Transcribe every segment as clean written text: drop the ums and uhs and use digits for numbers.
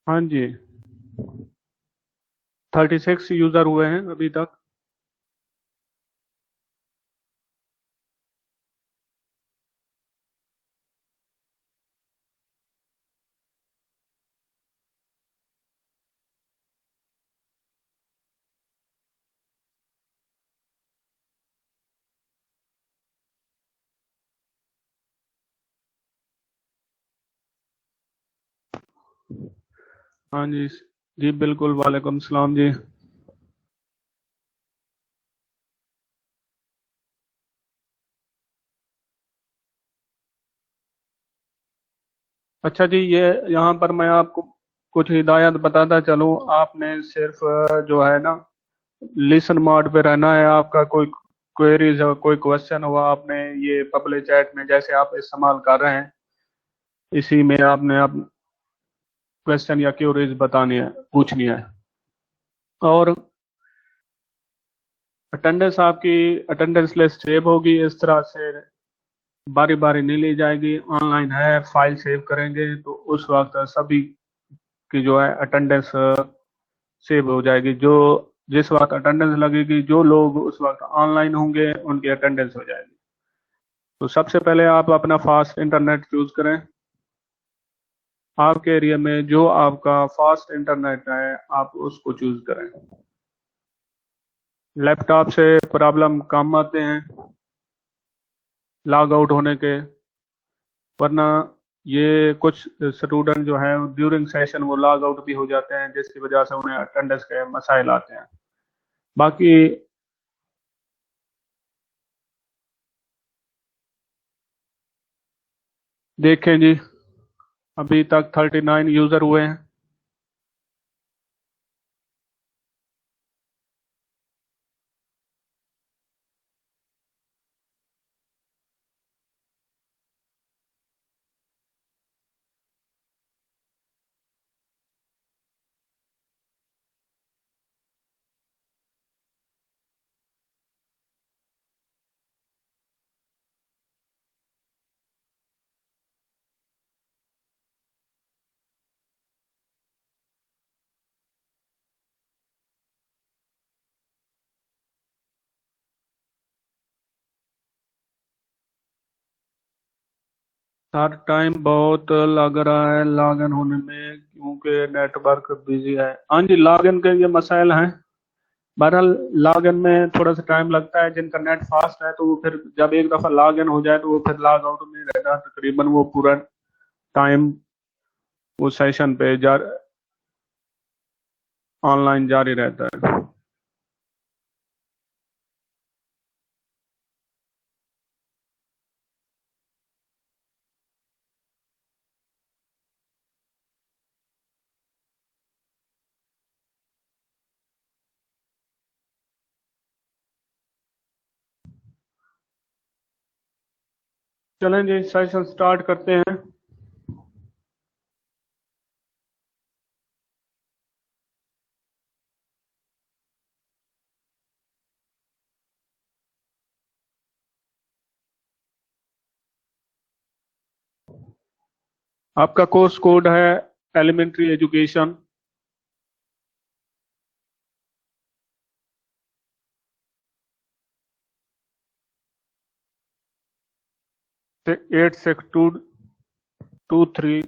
हाँ जी। 36 यूज़र हुए हैं अभी तक। हाँ जी। जी बिल्कुल, वालेकुम सलाम जी। अच्छा जी, ये यहाँ पर मैं आपको कुछ हिदायत बताता चलूँ। आपने सिर्फ जो है ना, लिसन मोड पे रहना है। आपका कोई क्वेरीज हो, कोई क्वेश्चन हुआ, आपने ये पब्लिक चैट में जैसे आप इस्तेमाल कर रहे हैं, इसी में आपने आप क्वेश्चन या क्वेरीज बतानी है, पूछनी है। और अटेंडेंस आपकी, अटेंडेंस लिस्ट सेव होगी इस तरह से, बारी बारी नहीं ली जाएगी। ऑनलाइन है, फाइल सेव करेंगे तो उस वक्त सभी की जो है अटेंडेंस सेव हो जाएगी। जो जिस वक्त अटेंडेंस लगेगी, जो लोग उस वक्त ऑनलाइन होंगे उनकी अटेंडेंस हो जाएगी। तो सबसे पहले आप अपना फास्ट इंटरनेट चूज करें। आपके एरिया में जो आपका फास्ट इंटरनेट है, आप उसको चूज करें। लैपटॉप से प्रॉब्लम कम आते हैं लॉग आउट होने के, वरना ये कुछ स्टूडेंट जो हैं ड्यूरिंग सेशन वो लॉग आउट भी हो जाते हैं, जिसकी वजह से उन्हें अटेंडेंस के मसाइल आते हैं। बाकी देखें जी, अभी तक 39 यूज़र हुए हैं। सर टाइम बहुत लग रहा है लॉगिन होने में, क्योंकि नेटवर्क बिजी है। हाँ जी, लॉगिन के ये मसाइल हैं। बहरहाल लॉगिन में थोड़ा सा टाइम लगता है। जिनका नेट फास्ट है तो वो फिर जब एक दफ़ा लॉगिन हो जाए तो वो फिर लॉग आउट नहीं रहता, तकरीबन वो पूरा टाइम वो सेशन पे ऑनलाइन जारी रहता है। चलें जी, सेशन स्टार्ट करते हैं। आपका कोर्स कोड है एलिमेंट्री एजुकेशन। 862223।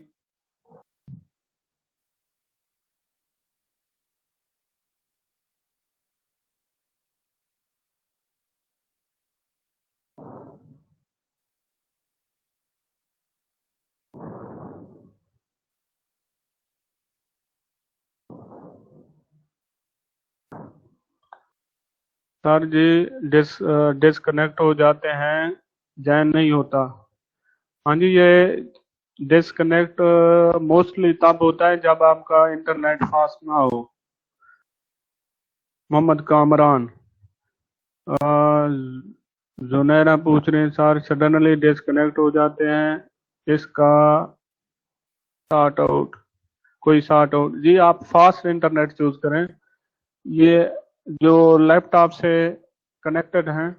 सर जी, डिस्कनेक्ट हो जाते हैं, जॉइन नहीं होता। हाँ जी, ये डिस्कनेक्ट मोस्टली तब होता है जब आपका इंटरनेट फास्ट ना हो। मोहम्मद कामरान। जुनैरा पूछ रहे हैं सर, सडनली डिस्कनेक्ट हो जाते हैं, इसका सॉर्ट आउट, कोई सॉर्ट आउट जी। आप फास्ट इंटरनेट चूज करें। ये जो लैपटॉप से कनेक्टेड हैं,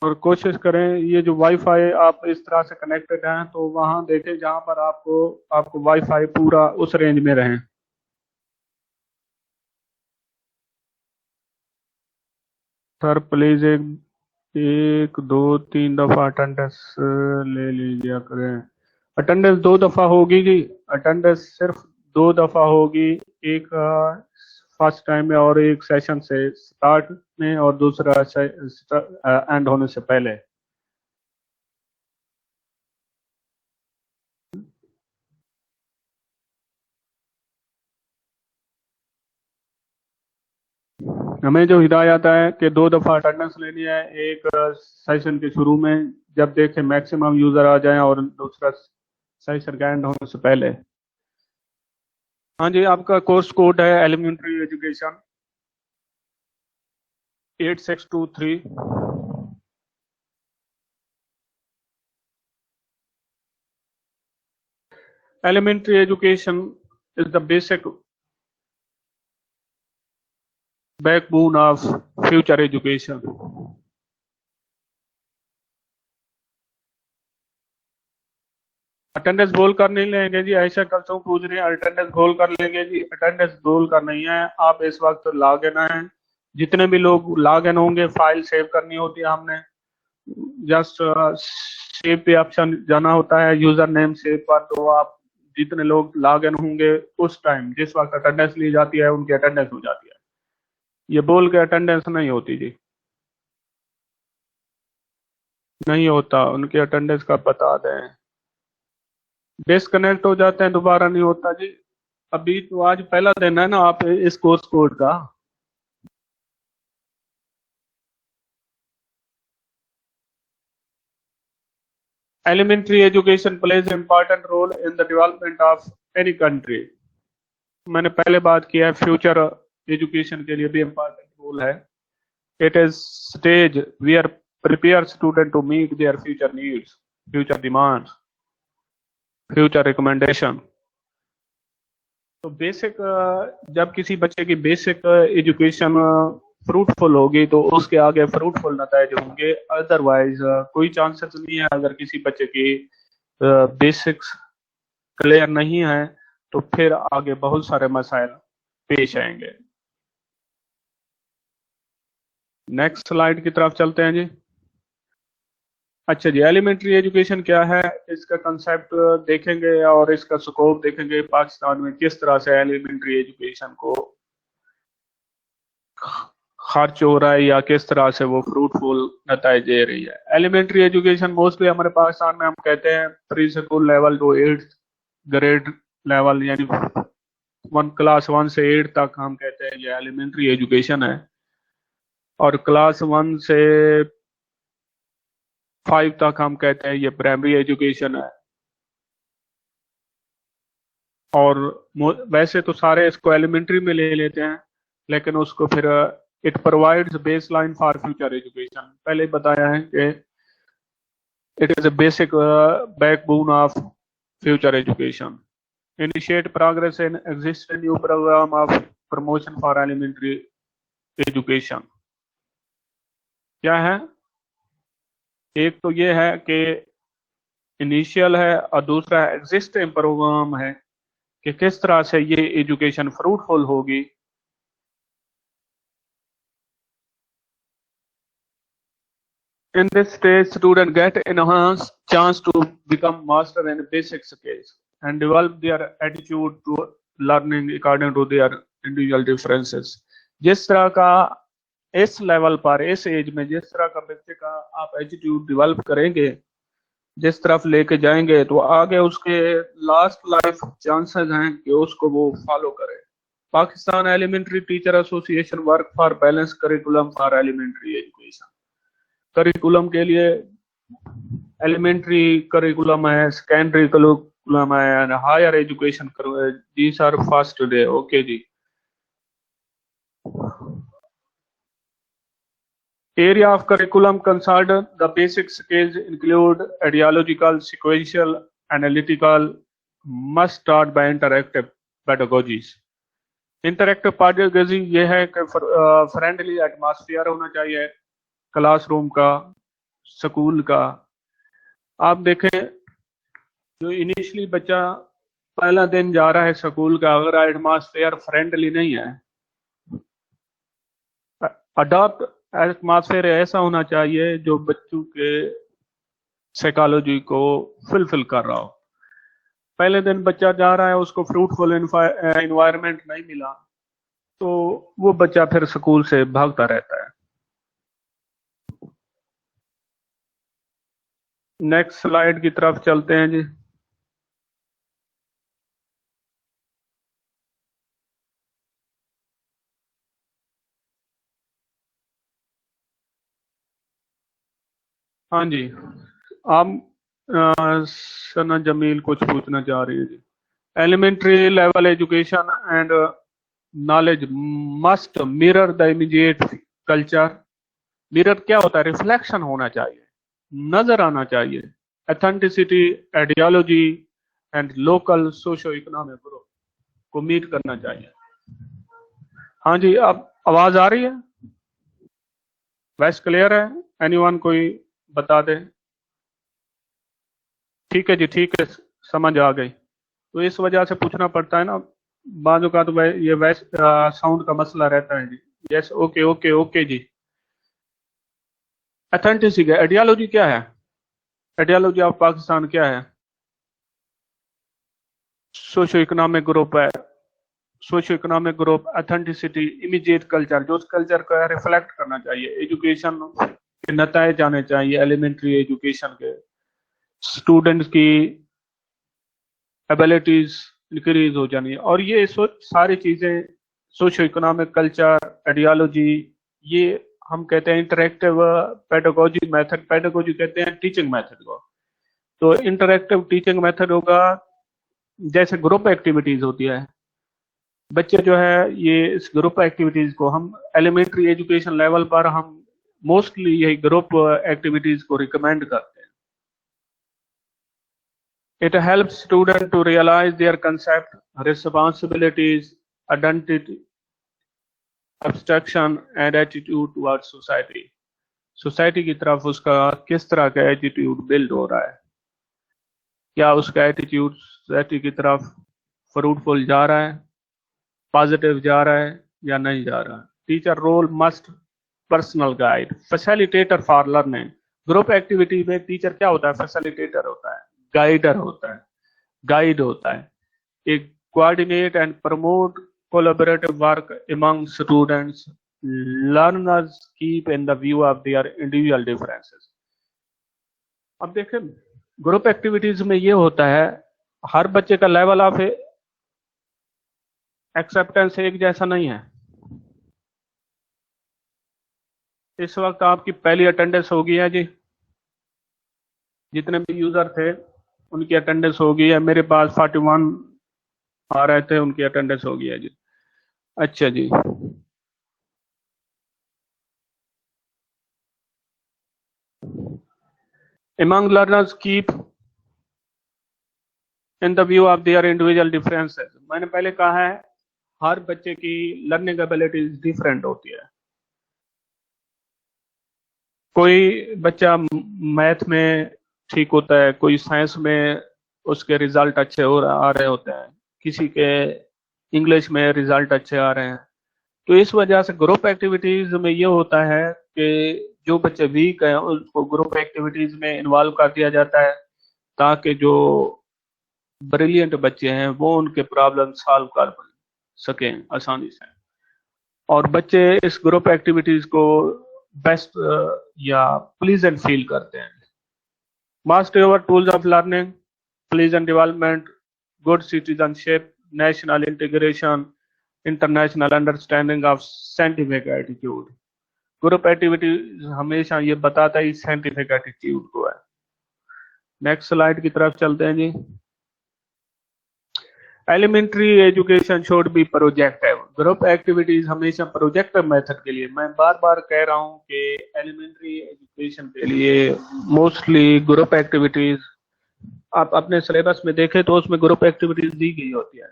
और कोशिश करें ये जो वाईफाई आप इस तरह से कनेक्टेड हैं तो वहां देखें जहां पर आपको आपको वाईफाई पूरा उस रेंज में रहे। सर प्लीज एक एक दो तीन दफा अटेंडेंस ले लीजिए करें। अटेंडेंस दो दफा होगी जी। अटेंडेंस सिर्फ दो दफा होगी। एक फर्स्ट टाइम में और एक सेशन से स्टार्ट में और दूसरा एंड होने से पहले। हमें जो हिदायत है कि दो दफा अटेंडेंस लेनी है, एक सेशन के शुरू में जब देखें मैक्सिमम यूजर आ जाएं और दूसरा सेशन का एंड होने से पहले। हाँ जी, आपका कोर्स कोड है elementary education 8623। Elementary education is the basic backbone of future education. Attendance बोल कर नहीं लेंगे जी, ऐसा कल तो पूछ रहे हैं अटेंडेंस बोल कर लेंगे जी। अटेंडेंस बोल कर नहीं है, आप इस वक्त लॉग इन है। जितने भी लोग लॉग इन होंगे फाइल सेव करनी होती है हमने। जस्ट सेव पे ऑप्शन जाना होता है, यूजर नेम सेव पर। तो आप जितने लोग लॉग इन होंगे उस टाइम जिस वक्त अटेंडेंस ली जाती है उनकी अटेंडेंस हो जाती है। ये बोल के अटेंडेंस नहीं होती जी, नहीं होता। उनकी अटेंडेंस का बता दें। डिस्कनेक्ट हो जाते हैं, दोबारा नहीं होता जी। अभी तो आज पहला दिन है ना आप इस कोर्स कोड का। Elementary education plays important role in the development of any country. मैंने पहले बात किया है, फ्यूचर एजुकेशन के लिए भी इंपॉर्टेंट रोल है। It is stage where prepare student to meet their future needs, future demands, future recommendation. तो बेसिक, जब किसी बच्चे की बेसिक एजुकेशन फ्रूटफुल होगी तो उसके आगे फ्रूटफुल नतीजे होंगे। अदरवाइज कोई चांसेस नहीं है। अगर किसी बच्चे की बेसिक्स क्लियर नहीं है तो फिर आगे बहुत सारे मसाइल पेश आएंगे। नेक्स्ट स्लाइड की तरफ चलते हैं जी। अच्छा जी, एलिमेंट्री एजुकेशन क्या है, इसका कंसेप्ट देखेंगे और इसका स्कोप देखेंगे। पाकिस्तान में किस तरह से एलिमेंट्री एजुकेशन को खर्च हो रहा है या किस तरह से वो फ्रूटफुल नतीजे दे रही है। एलिमेंट्री एजुकेशन मोस्टली हमारे पाकिस्तान में हम कहते हैं pre school level to 8th grade level, यानी क्लास 1 से 8 तक हम कहते हैं ये एलिमेंट्री एजुकेशन है। और क्लास 1 से 5 तक हम कहते हैं ये प्राइमरी एजुकेशन है। और वैसे तो सारे इसको एलिमेंट्री में ले लेते हैं, लेकिन उसको फिर it provides baseline for future education. पहले बताया है कि it is a basic backbone of future education. Initiate progress in existing new programme of promotion for elementary education. क्या है, एक तो ये है कि इनिशियल है और दूसरा एग्जिस्टिंग प्रोग्राम है कि किस तरह से ये एजुकेशन फ्रूटफुल होगी। In this stage, students get enhanced chance to become master in basic skills and develop their attitude to learning according to their individual differences. जिस तरह का इस लेवल पर, इस एज में जिस तरह का बच्चे का आप एटीट्यूड डेवलप करेंगे, जिस तरफ लेके जाएंगे, तो आगे उसके लास्ट लाइफ चांसेस हैं कि उसको वो फॉलो करे। Pakistan elementary teacher association work for balance curriculum for elementary education. Curriculum के लिए एलिमेंट्री करिकुलम है, सेकेंडरी करिकुलम है and higher education. These are first day. Okay जी। Area of curriculum concerned, the basic skills include ideological, sequential, analytical, must start by interactive pedagogies. Interactive pedagogy ये है कि friendly atmosphere होना चाहिए classroom का। School का। आप देखें, जो इनिशियली बच्चा पहला दिन जा रहा है स्कूल का, अगर एटमॉस्फेयर फ्रेंडली नहीं है, अडॉप्ट एटमॉस्फेयर ऐसा होना चाहिए जो बच्चों के साइकोलॉजी को फुलफिल कर रहा हो। पहले दिन बच्चा जा रहा है, उसको फ्रूटफुल एनवायरनमेंट नहीं मिला, तो वो बच्चा फिर स्कूल से भागता रहता है। नेक्स्ट स्लाइड की तरफ चलते हैं जी। हाँ जी, आप सना जमील कुछ पूछना चाह रही है जी। Elementary level education and knowledge must mirror the immediate culture. Mirror क्या होता है? रिफ्लेक्शन होना चाहिए, नजर आना चाहिए। Authenticity, ideology and local socio economic group को मीट करना चाहिए। हाँ जी, अब आवाज आ रही है? वॉइस क्लियर है? एनीवन कोई बता दे। ठीक है जी, ठीक है, समझ आ गई। तो इस वजह से पूछना पड़ता है ना, बाजू का तो ये वॉइस साउंड का मसला रहता है जी। यस, ओके ओके ओके जी। एथेंटिसिटी, आइडियोलॉजी क्या है? आइडियोलॉजी ऑफ पाकिस्तान क्या है? सोशो इकोनॉमिक ग्रुप है। Socio economic group, authenticity, immediate culture, जो उस कल्चर का रिफ्लेक्ट करना चाहिए। एजुकेशन के नताए आने चाहिए, एलिमेंट्री एजुकेशन के, स्टूडेंट्स की एबिलिटीज इंक्रीज हो जानी है। और ये सारी चीजें, सोशो इकोनॉमिक कल्चर, आइडियोलॉजी, ये हम कहते हैं इंटरेक्टिव पेडागोजी मेथड। पेडागोजी कहते हैं टीचिंग मेथड को। तो इंटरेक्टिव टीचिंग मेथड होगा, जैसे ग्रुप एक्टिविटीज होती है, बच्चे जो है ये इस ग्रुप एक्टिविटीज को हम एलिमेंट्री एजुकेशन लेवल पर हम मोस्टली यही ग्रुप एक्टिविटीज को रिकमेंड करते हैं। It helps student to realise their concept, responsibilities, identity, abstraction and attitude towards society. Society की तरफ उसका किस तरह का एटीट्यूड बिल्ड हो रहा है, क्या उसका एटीट्यूड सोसाइटी की तरफ फ्रूटफुल जा रहा है, पॉजिटिव जा रहा है या नहीं जा रहा है। Teacher role must personal guide, facilitator for learning. Group activity में टीचर क्या होता है? फैसिलिटेटर होता है, गाइडर होता है, गाइड होता है। एक coordinate and promote collaborative work among students, learners keep in the view of their individual differences. अब देखें, ग्रुप एक्टिविटीज में ये होता है, हर बच्चे का लेवल ऑफ एक्सेप्टेंस एक जैसा नहीं है। इस वक्त आपकी पहली अटेंडेंस हो गई है जी, जितने भी यूजर थे उनकी अटेंडेंस हो गई है। मेरे पास 41 आ रहे थे, उनकी अटेंडेंस हो गई है जी। अच्छा जी, among learners keep in the view of their individual differences। मैंने पहले कहा है, हर बच्चे की लर्निंग एबिलिटीज डिफरेंट होती है। कोई बच्चा मैथ में ठीक होता है, कोई साइंस में उसके रिजल्ट अच्छे आ रहे होते हैं, किसी के इंग्लिश में रिजल्ट अच्छे आ रहे हैं। तो इस वजह से ग्रुप एक्टिविटीज में ये होता है कि जो बच्चे वीक हैं उसको ग्रुप एक्टिविटीज में इन्वॉल्व कर दिया जाता है, ताकि जो ब्रिलियंट बच्चे हैं वो उनके प्रॉब्लम सॉल्व कर सकें आसानी से। और बच्चे इस ग्रुप एक्टिविटीज को बेस्ट या प्लीजेंट फील करते हैं। Master your tools of learning, pleasant development, good citizenship, national integration, international understanding of scientific attitude. Group activity हमेशा ये बताता है साइंटिफिक एटीट्यूड को है। नेक्स्ट स्लाइड की तरफ चलते हैं जी। Elementary education should be projective. Group activities हमेशा प्रोजेक्टिव मेथड के लिए, मैं बार बार कह रहा हूं कि एलिमेंट्री एजुकेशन के लिए मोस्टली ग्रुप एक्टिविटीज, आप अपने सिलेबस में देखें तो उसमें ग्रुप एक्टिविटीज दी गई होती है।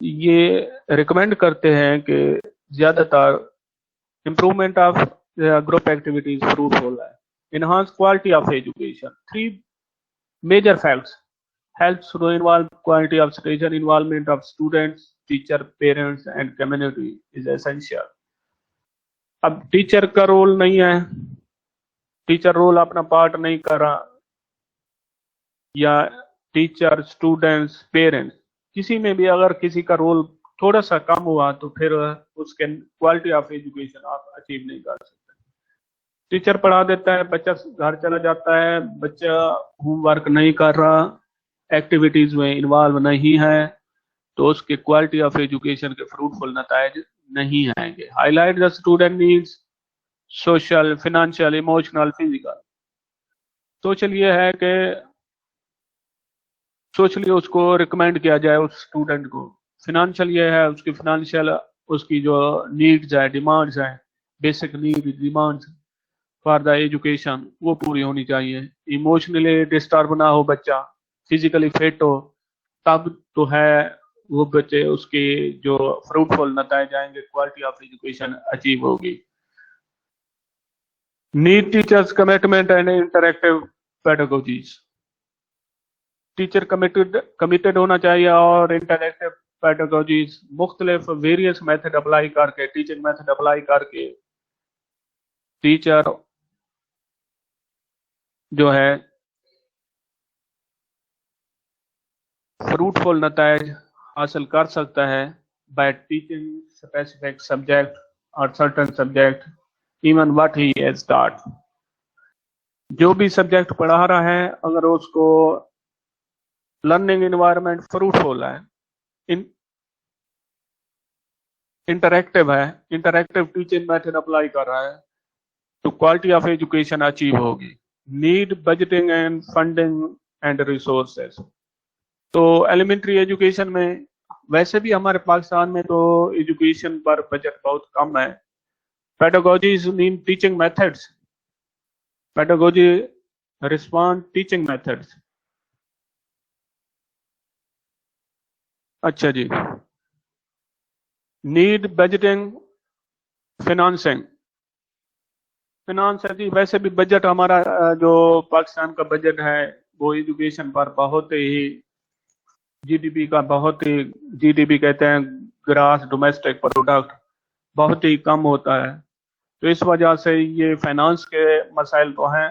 ये रिकमेंड करते हैं कि ज्यादातर improvement of group activities fruitful है। enhance quality of education. Three major facts helps to involve quality of education. Involvement of students, teacher, parents and community is essential. अब टीचर का रोल नहीं है, टीचर रोल अपना part नहीं कर रहा, या टीचर, स्टूडेंट्स, पेरेंट्स, किसी में भी अगर किसी का रोल थोड़ा सा कम हुआ तो फिर उसके क्वालिटी ऑफ एजुकेशन आप अचीव नहीं कर सकते। टीचर पढ़ा देता है, बच्चा घर चला जाता है, बच्चा होमवर्क नहीं कर रहा, एक्टिविटीज में इन्वॉल्व नहीं है, तो उसके क्वालिटी ऑफ एजुकेशन के फ्रूटफुल नतायज नहीं आएंगे। Highlight the student needs, social, financial, emotional, physical. Social ये है कि सोशली उसको रिकमेंड किया जाए उस स्टूडेंट को। फाइनेंशियल ये है उसकी फाइनेंशियल, उसकी जो नीड्स है, डिमांड्स है, basic need, demands for the education वो पूरी होनी चाहिए। इमोशनली डिस्टर्ब ना हो बच्चा, फिजिकली फिट हो, तब तो है वो बच्चे उसके जो फ्रूटफुल नताए जाएंगे, क्वालिटी ऑफ एजुकेशन अचीव होगी। Need teachers commitment and interactive pedagogies. Teacher committed होना चाहिए और इंटरैक्टिव पेडागोजीज, मुख्तलिफ वेरियस मेथड अप्लाई करके, टीचिंग मेथड अप्लाई करके टीचर जो है फ्रूटफुल नतायज हासिल कर सकता है बाय टीचिंग स्पेसिफिक सब्जेक्ट और certain subject even what he has taught. जो भी सब्जेक्ट पढ़ा रहा है अगर उसको लर्निंग एनवायरनमेंट फ्रूटफुल है, इंटरैक्टिव है, इंटरैक्टिव टीचिंग मेथड अप्लाई कर रहा है, तो क्वालिटी ऑफ एजुकेशन अचीव होगी। Need budgeting and funding and resources. तो एलिमेंट्री एजुकेशन में वैसे भी हमारे पाकिस्तान में तो एजुकेशन पर बजट बहुत कम है। Pedagogies mean teaching methods, pedagogy respond teaching methods. अच्छा जी, नीड बजटिंग, फिनांसिंग। फिनांस है जी, वैसे भी बजट हमारा जो पाकिस्तान का बजट है वो एजुकेशन पर बहुत ही जीडीपी का, बहुत ही, जीडीपी कहते हैं ग्रास डोमेस्टिक प्रोडक्ट, बहुत ही कम होता है। तो इस वजह से ये फाइनेंस के मसाइल तो हैं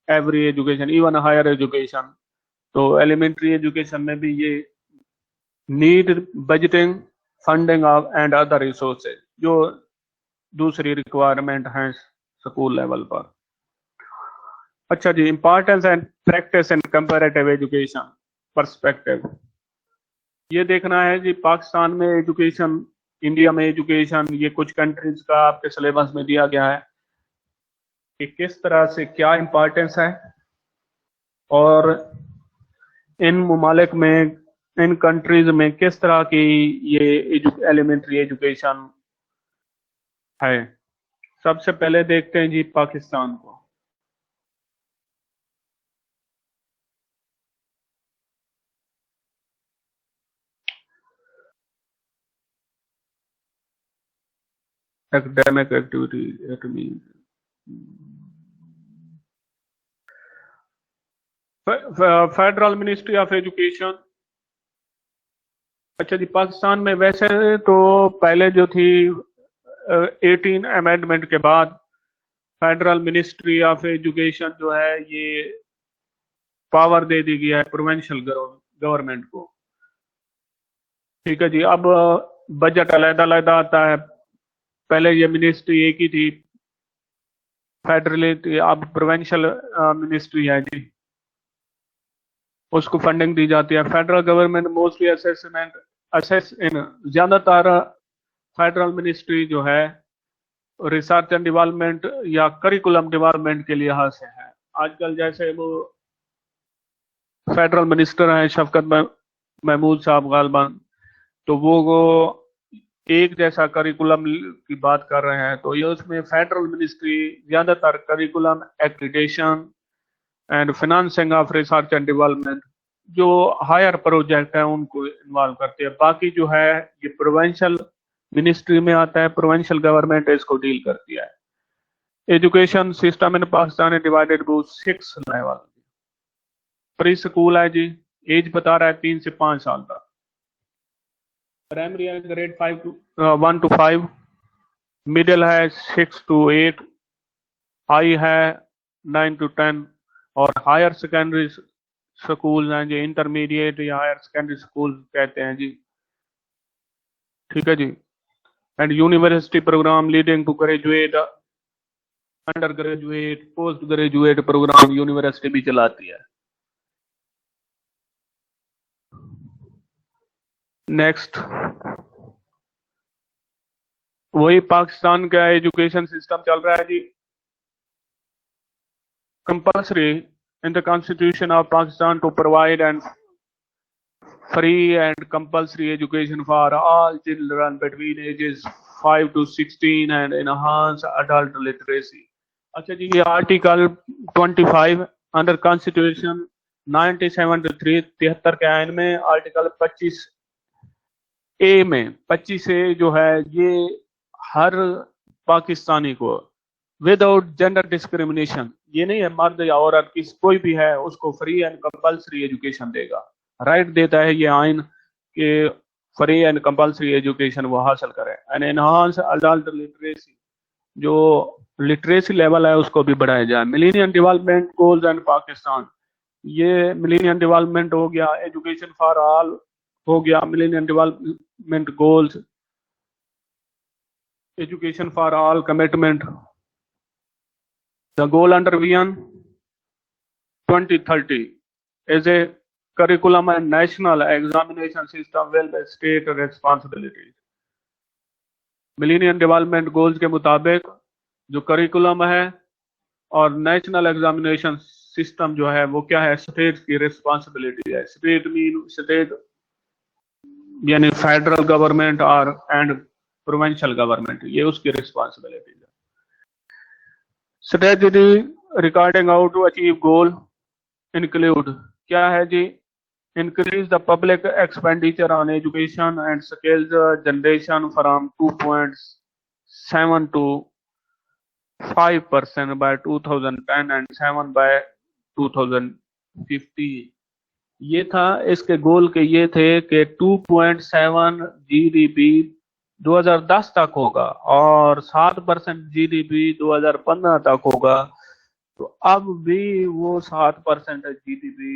every education, even higher education. तो एलिमेंट्री एजुकेशन में भी ये need budgeting, funding and other resources जो दूसरी रिक्वायरमेंट हैं स्कूल लेवल पर। अच्छा जी, importance and practice in comparative education perspective. ये देखना है जी पाकिस्तान में एजुकेशन, इंडिया में एजुकेशन, ये कुछ कंट्रीज का आपके सिलेबस में दिया गया है कि किस तरह से क्या इंपॉर्टेंस है और इन ममालिक में, इन कंट्रीज में किस तरह की ये एलिमेंट्री एजुकेशन है। सबसे पहले देखते हैं जी पाकिस्तान को। Academic activity, it mean federal ministry of education. अच्छा जी, पाकिस्तान में वैसे तो पहले जो थी 18 अमेंडमेंट के बाद फेडरल मिनिस्ट्री ऑफ एजुकेशन जो है ये पावर दे दी गया है प्रोविंशियल गवर्नमेंट को। ठीक है जी, अब बजट अलग-अलग आता है, पहले ये मिनिस्ट्री एक ही थी फेडरल, अब प्रोविंशियल मिनिस्ट्री है जी, उसको फंडिंग दी जाती है। फेडरल गवर्नमेंट मोस्टली ज्यादातर फेडरल मिनिस्ट्री जो है रिसर्च एंड डेवलपमेंट या करिकुलम डेवलपमेंट के लिहाज से है। आजकल जैसे वो फेडरल मिनिस्टर हैं शफकत महमूद साहब गालिबन, तो वो एक जैसा करिकुलम की बात कर रहे हैं, तो ये उसमें फेडरल मिनिस्ट्री ज्यादातर curriculum, accreditation and financing of research and development जो हायर प्रोजेक्ट है उनको इन्वॉल्व करती है। बाकी जो है ये प्रोविंशियल मिनिस्ट्री में आता है, प्रोविंशियल गवर्नमेंट इसको डील करती है। Education system in Pakistan divided to 6 level. Pre school है जी, एज बता रहा है 3 से 5 साल तक। प्राइमरी है ग्रेड 1 to 5, मिडिल है 6 to 8, हाई है 9 to 10, और हायर सेकेंडरी स्कूल हैं जी, इंटरमीडिएट या हायर सेकेंडरी स्कूल कहते हैं जी, ठीक है जी। And university program leading to graduate, undergraduate, postgraduate program university भी चलाती है। नेक्स्ट, वही पाकिस्तान का एजुकेशन सिस्टम चल रहा है जी। Compulsory in the constitution of Pakistan to provide and free and compulsory education for all children between ages 5 to 16 and enhance adult literacy। अच्छा जी, ये आर्टिकल 25 अंडर कॉन्स्टिट्यूशन 97 के आइन में आर्टिकल 25A में 25A जो है ये हर पाकिस्तानी को विदाउट जेंडर डिस्क्रिमिनेशन, ये नहीं है मर्द या औरत, किस कोई भी है उसको फ्री एंड कंपल्सरी एजुकेशन देगा, राइट देता है ये आइन कि फ्री एंड कंपल्सरी एजुकेशन वो हासिल करें। एंड एनहांस अडल्ट लिटरेसी, जो लिटरेसी लेवल है उसको भी बढ़ाया जाए। Millennium development goals and Pakistan, ये मिलेनियम डेवलपमेंट हो गया, एजुकेशन फॉर ऑल हो गया, millennium development goals, education for all commitment. The goal under vision 2030 is a curriculum and national examination system will be state responsibilities। Millennium development goals के मुताबिक जो curriculum है और national examination system जो है वो क्या है, स्टेट की रिस्पॉन्सिबिलिटी है। स्टेट मीन स्टेट यानी फेडरल गवर्नमेंट और एंड प्रोविंशियल गवर्नमेंट, ये उसकी रिस्पॉन्सिबिलिटी है। Strategy regarding how to achieve goal include क्या है जी, increase the public expenditure on education and skills generation from 2.7 to 5% by 2010 and 7 by 2050। ये था इसके गोल के, ये थे कि 2.7 GDP 2010 तक होगा और 7% GDP 2015 तक होगा। तो अब भी वो 7% GDP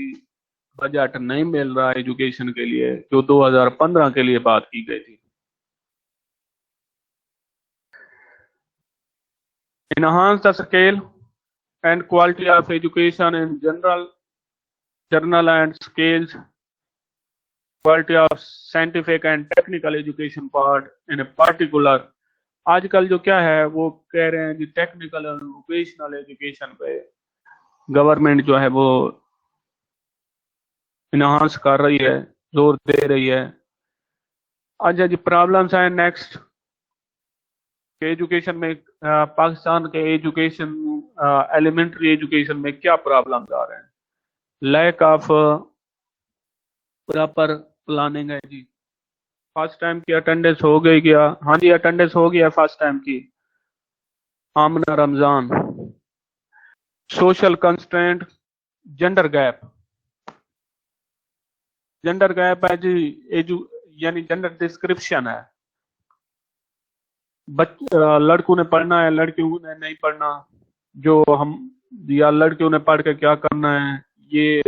बजट नहीं मिल रहा एजुकेशन के लिए जो 2015 के लिए बात की गई थी। Enhance the scale and quality of education in general and scales quality of scientific and technical education part in a particular। आजकल जो क्या है वो कह रहे हैं कि टेक्निकल और वोकेशनल एजुकेशन पे गवर्नमेंट जो है वो इनहांस कर रही है, जोर दे रही है। अच्छा जी, प्रॉब्लम्स हैं नेक्स्ट के एजुकेशन में, पाकिस्तान के एजुकेशन एलिमेंट्री एजुकेशन में क्या प्रॉब्लम्स आ रहे हैं। लैक ऑफ प्रॉपर प्लानिंग है जी। फर्स्ट टाइम की अटेंडेंस हो गई क्या? हाँ जी, अटेंडेंस हो गया फर्स्ट टाइम की। Amna Ramzan. Social constraint, gender gap है जी, यानी जेंडर डिस्क्रिप्शन है। लड़कों ने पढ़ना है, लड़कियों ने नहीं पढ़ना, जो हम या लड़कियों ने पढ़ के क्या करना है, ये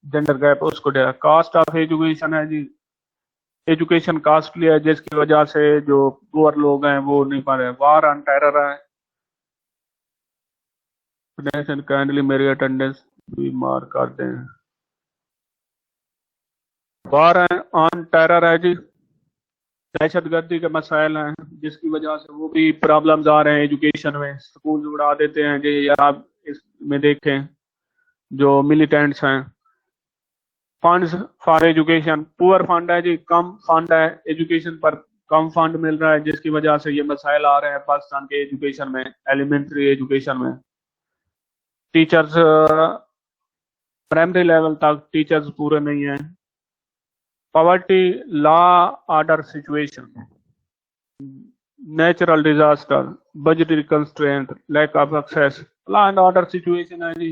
जेंडर गैप उसको दे। कास्ट ऑफ एजुकेशन है जी, एजुकेशन कास्टली है जिसकी वजह से जो पुअर लोग हैं वो नहीं पढ़ रहे। वार ऑन टेरर है, काइंडली मेरी अटेंडेंस भी मार कर दें। वार ऑन टेरर है जी, दहशतगर्दी के मसाइल हैं जिसकी वजह से वो भी प्रॉब्लम्स आ रहे हैं एजुकेशन में। स्कूल उड़ा देते हैं जी, या आप इसमें देखें जो मिलिटेंट्स हैं। Funds for education, poor fund है जी, कम फंड है एजुकेशन पर, कम फंड मिल रहा है जिसकी वजह से ये मसाइल आ रहे हैं पाकिस्तान के एजुकेशन में, एलिमेंट्री एजुकेशन में। टीचर्स प्राइमरी लेवल तक टीचर्स पूरे नहीं हैं। Poverty, law order situation, natural disaster, budgetary constraint, lack of access, law and order situation है जी।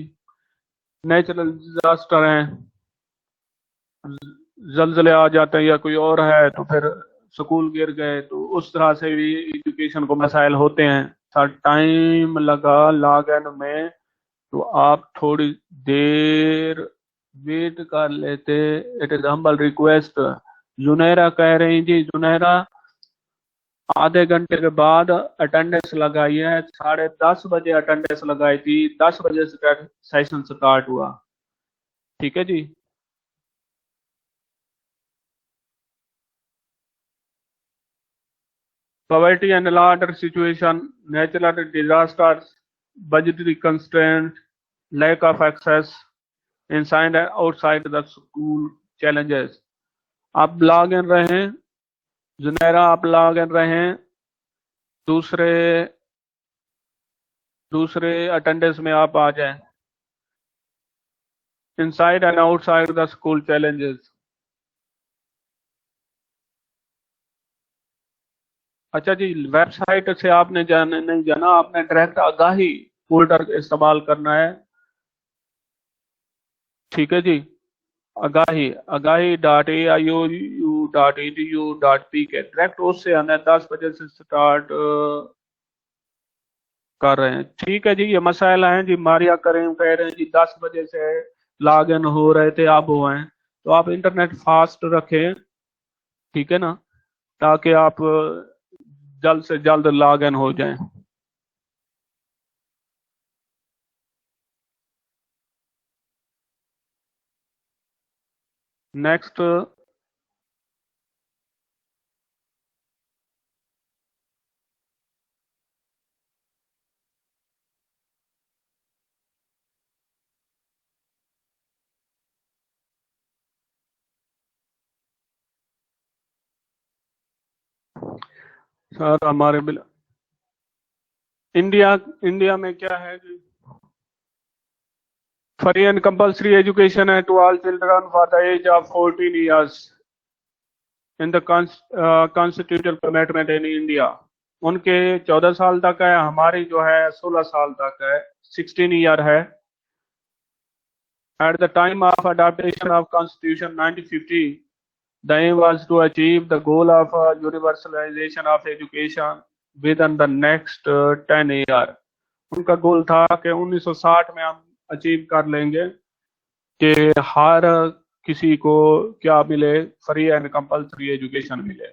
नेचुरल डिजास्टर है, जलजले आ जाते हैं या कोई और है, तो फिर स्कूल गिर गए, तो उस तरह से भी एजुकेशन को मसाइल होते हैं। सर टाइम लगा लागन में, तो आप थोड़ी देर वेट कर लेते। It is humble request. Junaira कह रही जी, जुनैरा आधे घंटे के बाद अटेंडेंस लगाई है, 10:30 बजे अटेंडेंस लगाई थी, 10 बजे से सेशन स्टार्ट हुआ। ठीक है जी। Poverty and law order situation, natural disasters, budgetary constraints, lack of access, inside and outside the school challenges. आप लॉग इन रहें, जुनैरा आप लॉग इन रहें, दूसरे दूसरे अटेंडेंस में आप आ जाएं। Inside and outside the school challenges. अच्छा जी, वेबसाइट से आपने जाने नहीं जाना, आपने डायरेक्ट आगाही फोल्डर इस्तेमाल करना है। ठीक है जी। आगाही आगाही .aiou.edu.pk डायरेक्ट उससे हमें 10 बजे से स्टार्ट कर रहे हैं। ठीक है जी। ये मसाइल हैं जी, मारिया करीम कह रहे हैं जी 10 बजे से लॉग इन हो रहे थे, अब हुए हैं, तो आप इंटरनेट फास्ट रखें। ठीक है ना, ताकि आप जल्द से जल्द लॉग इन हो जाएं। नेक्स्ट। सर हमारे इंडिया इंडिया में क्या है जी, फ्री एंड कंपल्सरी एजुकेशन है to all children for the age of 14 years in the constitutional commitment in India. उनके 14 साल तक है, हमारी जो है 16 साल तक है, 16 ईयर है। At the time of adaptation of constitution 1950, the aim was to achieve the goal of universalization of education within the next 10 year। उनका गोल था कि 1960 में हम अचीव कर लेंगे कि हर किसी को क्या मिले, फ्री एंड कंपल्सरी एजुकेशन मिले।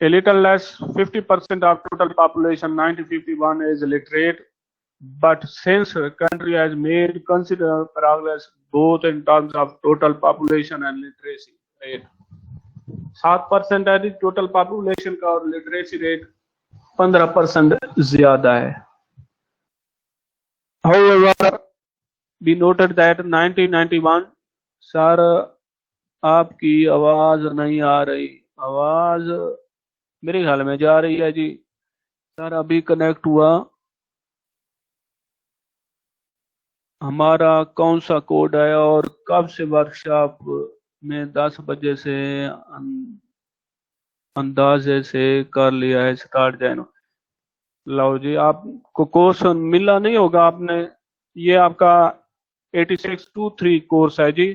A little less 50% of total population 1951 is literate, but since country has made considerable progress both in terms of total population and literacy rate। 7% है टोटल पॉपुलेशन का, और लिटरेसी रेट 15% ज्यादा है। However, we noted that 1991। Sir आपकी आवाज नहीं आ रही, आवाज मेरे ख्याल में जा रही है जी। सर अभी कनेक्ट हुआ, हमारा कौन सा कोड है और कब से वर्कशॉप में 10 बजे से अंदाजे से कर लिया है स्टार्ट जैन। लो जी, आपको कोर्स मिला नहीं होगा आपने, ये आपका 8623 कोर्स है जी,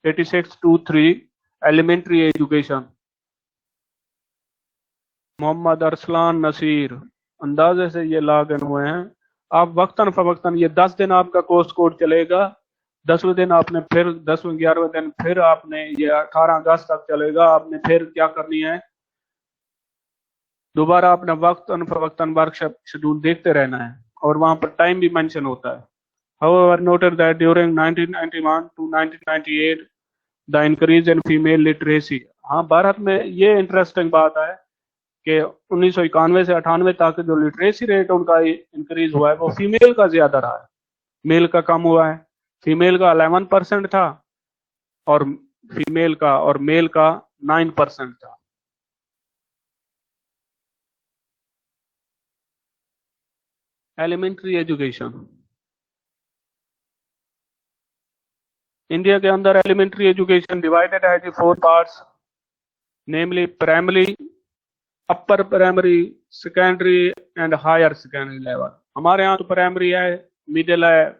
8623 एलिमेंट्री एजुकेशन। मोहम्मद अरसलान नसीर, अंदाजे से ये लॉग इन हुए हैं। आप वक्तन फवक्तन, ये 10 दिन आपका कोर्स कोड चलेगा, 10वें दिन आपने फिर 10वें 11वें दिन फिर आपने, ये 18 अगस्त तक चलेगा, आपने फिर क्या करनी है, दोबारा अपना वक्तन फवक्तन वर्कशॉप शेड्यूल देखते रहना है, और वहां पर टाइम भी मेंशन होता है। However, noted that during 1991 to 1998 the increase in female literacy। हाँ, भारत में ये इंटरेस्टिंग बात है कि 1991 से 98 तक जो लिटरेसी रेट उनका इंक्रीज हुआ है वो फीमेल का ज्यादा रहा है, मेल का कम हुआ है। फीमेल का 11% था और फीमेल का और मेल का 9% था। एलिमेंट्री एजुकेशन, इंडिया के अंदर एलिमेंट्री एजुकेशन डिवाइडेड है जी 4 parts, namely primary, upper primary, secondary and higher secondary level. हमारे यहाँ तो प्राइमरी है, मिडिल है,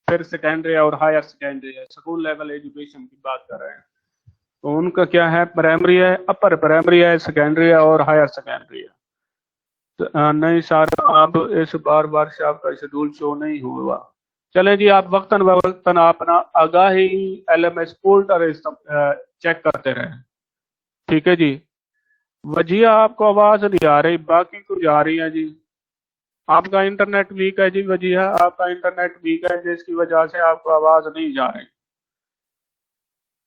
फिर सेकेंडरी है और हायर सेकेंडरी है। स्कूल लेवल एजुकेशन की बात कर रहे हैं। तो उनका क्या है, प्राइमरी है, अपर प्राइमरी है, सेकेंडरी है और हायर सेकेंडरी है। तो, नहीं सर, अब इस बार वर्ष आपका शेड्यूल शो नहीं हुआ। चले जी, आप वक्तन वक्तन अपना आगाही LMS पोर्टल चेक करते रहें। ठीक है जी। वजिया आपको आवाज नहीं आ रही, बाकी कुछ आ रही है जी। आपका इंटरनेट वीक है जी वजिया, आपका इंटरनेट वीक है जिसकी वजह से आपको आवाज नहीं जा रही।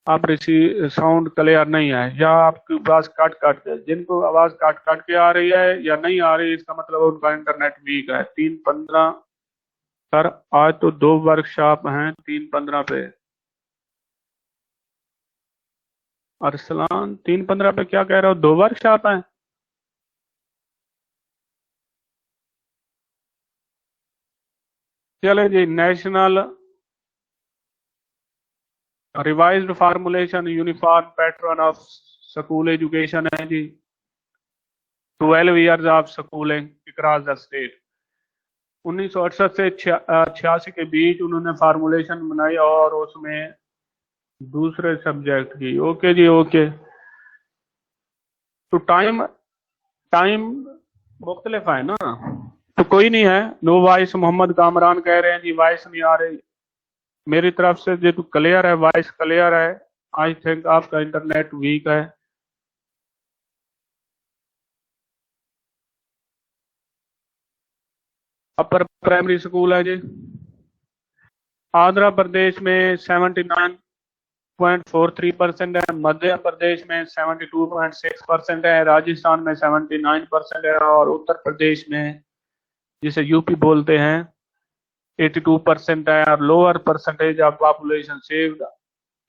आप रिसी साउंड क्लियर नहीं है, या आपकी आवाज काट काट के, जिनको आवाज काट काट के आ रही है या नहीं आ रही, इसका मतलब उनका इंटरनेट वीक है। 3:15 सर, आज तो 2 वर्कशॉप हैं 3:15 पे। अरसलान, 3:15 पे क्या कह रहे हो, 2 वर्कशॉप हैं? चले जी, national revised formulation uniform pattern of school education है जी। 12 years of schooling across the state. 1968 से 86 के बीच उन्होंने फार्मूलेशन बनाई और उसमें दूसरे सब्जेक्ट की। ओके जी, ओके। तो टाइम टाइम मुख्तलिफ है ना, तो कोई नहीं है। नो वॉइस, मोहम्मद कामरान कह रहे हैं जी वॉइस नहीं आ रही। मेरी तरफ से जो तो क्लियर है, वॉइस क्लियर है। आई थिंक आपका इंटरनेट वीक है। अपर प्राइमरी स्कूल है जी। आंध्र प्रदेश में 79.43% है, मध्य प्रदेश में 72.6% है, राजस्थान में 79% है, और उत्तर प्रदेश में, जिसे यूपी बोलते हैं, 82% है। और lower percentage of population saved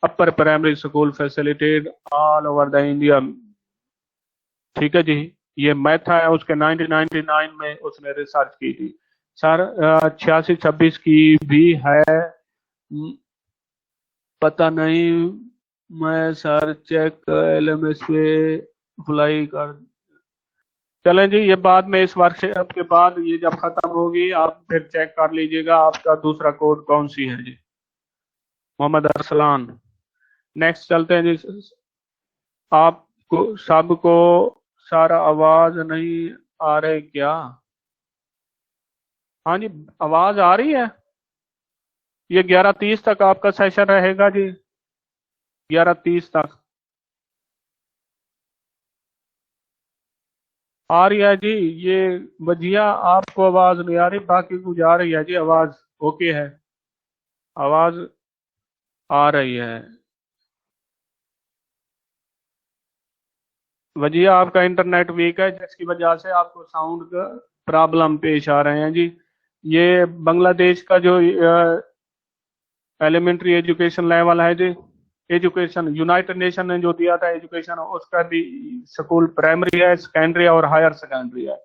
upper primary school facilitated all over the India. ठीक है जी। ये मैथ है, उसके 1999 में उसने रिसर्च की थी सर। 86-26 की भी है, पता नहीं। मैं सर चेक LMS पे अप्लाई कर। चलें जी, ये बाद में इस वर्कशॉप के बाद ये जब खत्म होगी आप फिर चेक कर लीजिएगा आपका दूसरा कोड कौन सी है जी। मोहम्मद अरसलान। नेक्स्ट चलते हैं जी। आपको सबको सारा आवाज नहीं आ रही क्या? हाँ जी, आवाज आ रही है। ये 11:30 तक आपका सेशन रहेगा जी, 11:30 तक। आ रही है जी। ये वजिया आपको आवाज नहीं आ रही, बाकी कुछ आ रही है जी आवाज। ओके है, आवाज आ रही है। वजिया आपका इंटरनेट वीक है जिसकी वजह से आपको साउंड का प्रॉब्लम पेश आ रहे हैं जी। ये बांग्लादेश का जो एलिमेंट्री एजुकेशन लेवल है जी, एजुकेशन यूनाइटेड नेशन ने जो दिया था एजुकेशन, उसका भी स्कूल प्राइमरी है, सेकेंडरी और हायर सेकेंडरी है।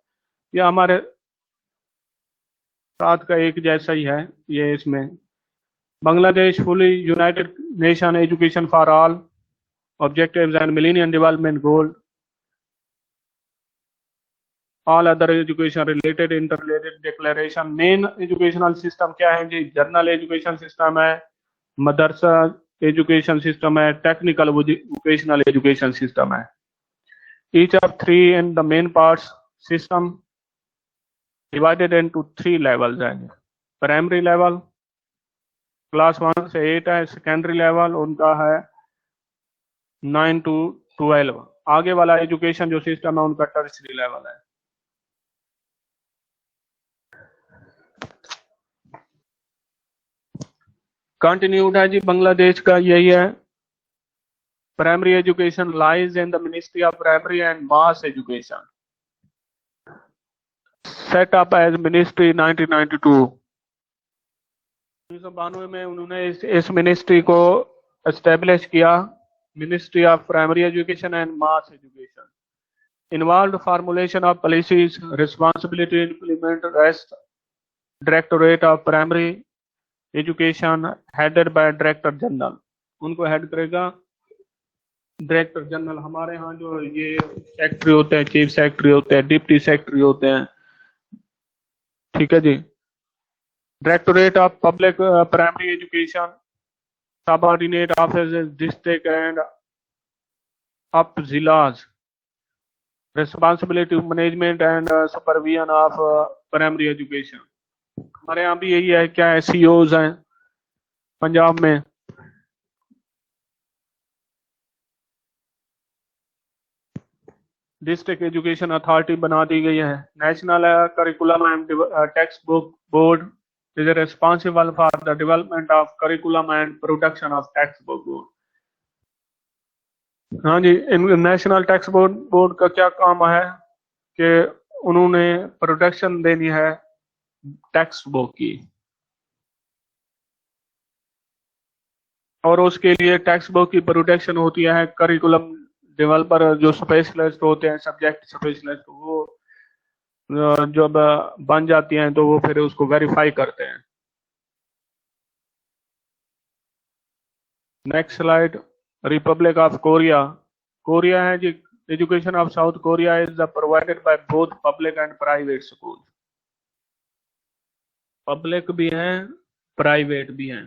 ये हमारे साथ का एक जैसा ही है ये। इसमें Bangladesh fully United nation education for all objectives and millennium development goal, all other education related interrelated declaration. Main educational system क्या है जी? जनरल एजुकेशन सिस्टम है, मदरसा एजुकेशन सिस्टम है, टेक्निकल वोकेशनल एजुकेशन सिस्टम है। Each of three in the main parts system divided into 3 levels हैं। Primary level class 1 से 8 है, secondary level उनका है 9 to 12। आगे वाला एजुकेशन जो सिस्टम है उनका टर्शियरी लेवल है। कंटिन्यूड है जी, बांग्लादेश का यही है। Primary education lies in the ministry of primary and mass education, set up as ministry 1992। 1992 में उन्होंने इस मिनिस्ट्री को एस्टेब्लिश किया, ministry of primary education and mass education. Involve formulation of policies, responsibility implement rest directorate of primary education headed by director general. उनको head करेगा director general हमारे यहाँ जो ये सेक्रेटरी होते हैं, चीफ सेक्रेटरी होते हैं, डिप्टी सेक्रेटरी होते हैं। ठीक है जी। Directorate of public primary education, subordinate office district and up जिलास, responsibility management and supervision of primary education. हमारे यहाँ भी यही है, क्या है, सीओज हैं पंजाब में। डिस्ट्रिक्ट एजुकेशन अथॉरिटी बना दी गई है। National curriculum and text book board is responsible for the development of curriculum and production of text book board. हाँ जी, नेशनल टेक्स्ट बोर्ड का क्या काम है कि उन्होंने प्रोडक्शन देनी है टेक्स्ट बुक की, और उसके लिए टेक्स्ट बुक की प्रोडक्शन होती है करिकुलम डेवलपर जो स्पेशलिस्ट होते हैं, सब्जेक्ट स्पेशलिस्ट, वो जब बन जाती हैं तो वो फिर उसको वेरीफाई करते हैं। Next slide. Republic of Korea. Korea है जी। Education of south Korea is provided by both public and private school. Public भी हैं, प्राइवेट भी हैं।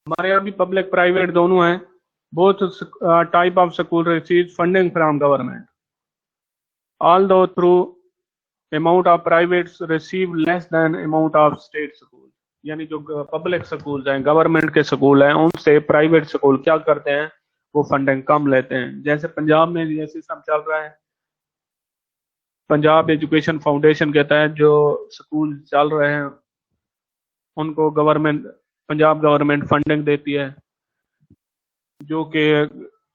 हमारे यहाँ भी पब्लिक प्राइवेट दोनों हैं। Both type of school receive funding from government, although through amount of privates receive less than amount of state school। यानी जो पब्लिक स्कूल हैं, गवर्नमेंट के स्कूल हैं, उनसे प्राइवेट स्कूल क्या करते हैं, वो फंडिंग कम लेते हैं। जैसे पंजाब में ये सिस्टम चल रहा है, पंजाब एजुकेशन फाउंडेशन के तहत जो स्कूल चल रहे हैं उनको गवर्नमेंट, पंजाब गवर्नमेंट फंडिंग देती है, जो कि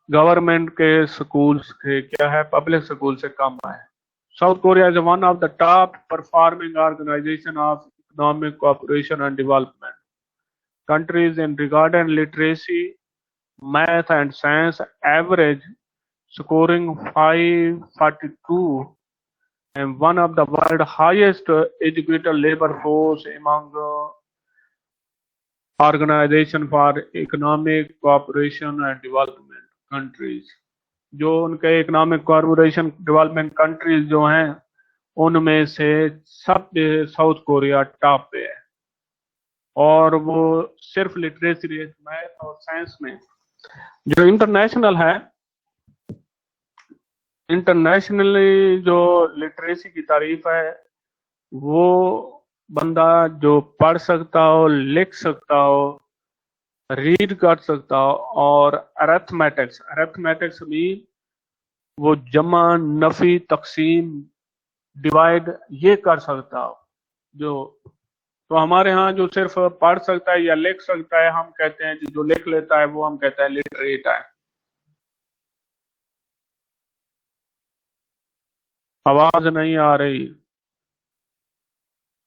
गवर्नमेंट के स्कूल के क्या है, पब्लिक स्कूल से कम है। South Korea is one of the top performing organization of economic cooperation and development countries in regard and literacy, math and science, average scoring 542, and one of the world highest educated labor force among organization for economic cooperation and development countries। जो उनके economic corporation development countries जो हैं उनमें से सब south Korea top पे है। और वो सिर्फ लिटरेसी रेट, मैथ और साइंस में जो इंटरनेशनल है, इंटरनेशनली जो लिटरेसी की तारीफ है, वो बंदा जो पढ़ सकता हो, लिख सकता हो, रीड कर सकता हो, और अरेथमेटिक्स, अरेथमेटिक्स भी वो जमा, नफी, तकसीम, डिवाइड ये कर सकता हो। जो तो हमारे यहाँ जो सिर्फ पढ़ सकता है या लिख सकता है, हम कहते हैं जो लिख लेता है वो हम कहते हैं लिटरेट है। आवाज नहीं आ रही।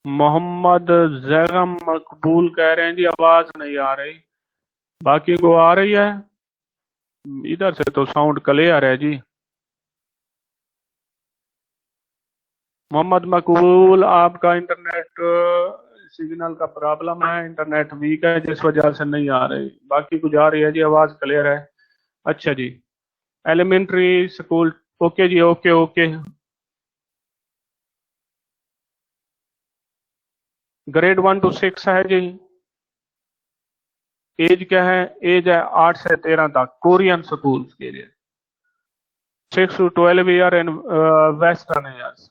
मोहम्मद जैगम मकबूल कह रहे हैं जी आवाज नहीं आ रही, बाकी को आ रही है। इधर से तो साउंड क्लियर है जी। मोहम्मद मकबूल, आपका इंटरनेट सिग्नल का प्रॉब्लम है, इंटरनेट वीक है जिस वजह से नहीं आ रही, बाकी कुछ आ रही है जी, आवाज क्लियर है। अच्छा जी। एलिमेंट्री स्कूल, ओके जी, ओके ओके। ग्रेड 1 to 6 है जी। एज क्या है? एज है 8 से 13 तक कोरियन स्कूल के लिए। 6 to 12 year in western years.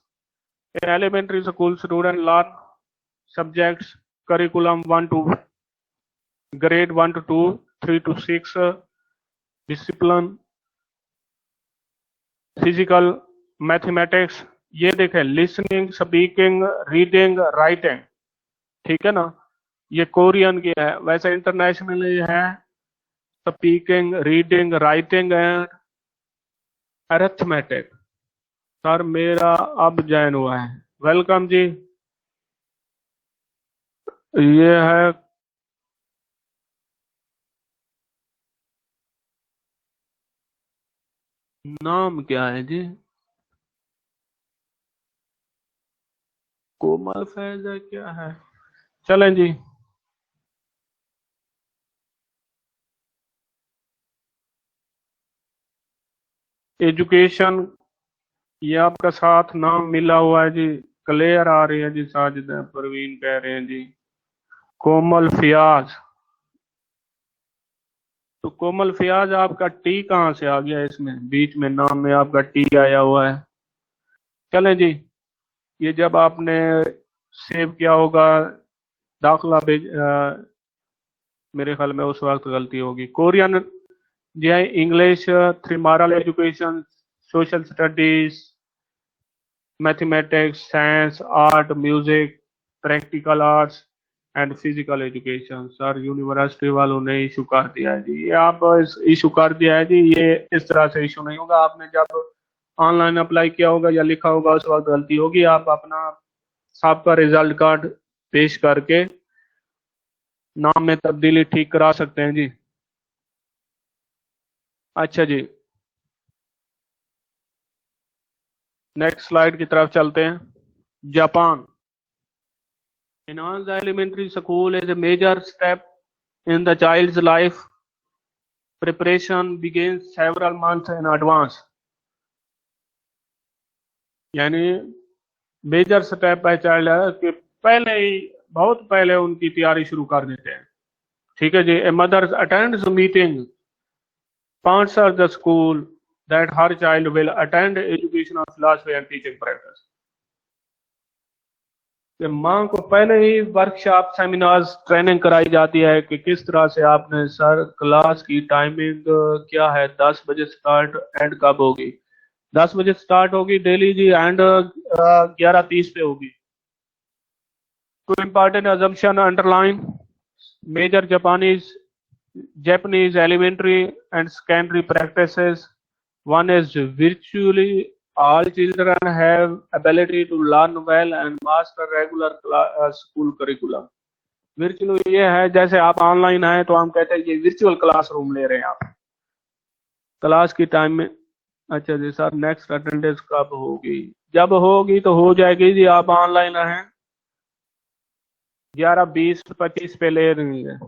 In elementary school student learn subjects curriculum 1 to grade 1 to 2, 3 to 6 discipline, physical, mathematics. ये देखें, लिसनिंग, स्पीकिंग, रीडिंग, राइटिंग, ठीक है ना, ये कोरियन की है। वैसे इंटरनेशनली है speaking, reading, writing and arithmetic. Sir मेरा अब ज्वाइन हुआ है, वेलकम जी। ये है नाम क्या है जी? कोमल फैज है क्या है? चलें जी। एजुकेशन, ये आपका साथ नाम मिला हुआ है जी। क्लियर आ रही है जी, साजिद परवीन कह रहे हैं जी। कोमल फियाज, तो कोमल फियाज आपका टी कहाँ से आ गया इसमें, बीच में नाम में आपका टी आया हुआ है। चलें जी, ये जब आपने सेव किया होगा दाखला मेरे ख्याल में उस वक्त गलती होगी। कोरियन जी है, English, three moral education, social studies, mathematics, science, art, music, practical arts and physical education. Sir university वालों ने इशू कर दिया है जी, ये आप इशू कर दिया है जी, ये इस तरह से इशू नहीं होगा। आपने जब ऑनलाइन अप्लाई किया होगा या लिखा होगा उस वक्त गलती होगी। आप अपना सबका रिजल्ट कार्ड पेश करके नाम में तब्दीली ठीक करा सकते हैं जी। अच्छा जी, नेक्स्ट स्लाइड की तरफ चलते हैं। Japan, enhanced elementary school is a major step in the child's life. Preparation begins several months in advance. यानी मेजर स्टेप है चाइल्ड कि पहले ही, बहुत पहले उनकी तैयारी शुरू कर देते हैं। ठीक है जी। A mother attends meeting sponsors the school that her child will attend educational philosophy and teaching practice. कि माँ को पहले ही वर्कशॉप, सेमिनार्स, ट्रेनिंग कराई जाती है कि किस तरह से आपने, सर क्लास की टाइमिंग क्या है, 10 बजे स्टार्ट, एंड कब होगी? 10 बजे स्टार्ट होगी डेली जी, एंड 11:30 पे होगी। Two important assumption underline, major Japanese elementary and secondary practices. One is virtually all children have ability to learn well and master regular school curriculum. virtual ये है, जैसे आप ऑनलाइन आए तो हम कहते हैं ये वर्चुअल क्लासरूम ले रहे हैं आप क्लास की टाइम में। अच्छा जी सर, नेक्स्ट अटेंडेंस कब होगी? जब होगी तो हो जाएगी जी, आप ऑनलाइन आए 11:20-25 पे ले रही है।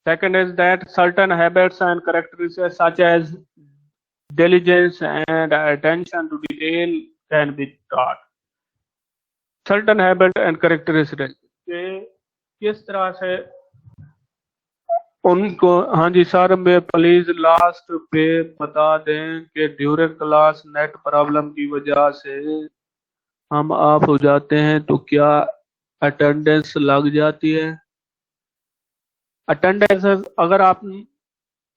Second is that certain habits and characteristics such as diligence and attention to detail can be taught. Certain habit and characteristics के किस तरह से उनको, हाँ जी सर, मैं प्लीज लास्ट पे बता दें कि ड्यूरिंग क्लास नेट प्रॉब्लम की वजह से हम ऑफ हो जाते हैं तो क्या अटेंडेंस लग जाती है? अटेंडेंस, अगर आप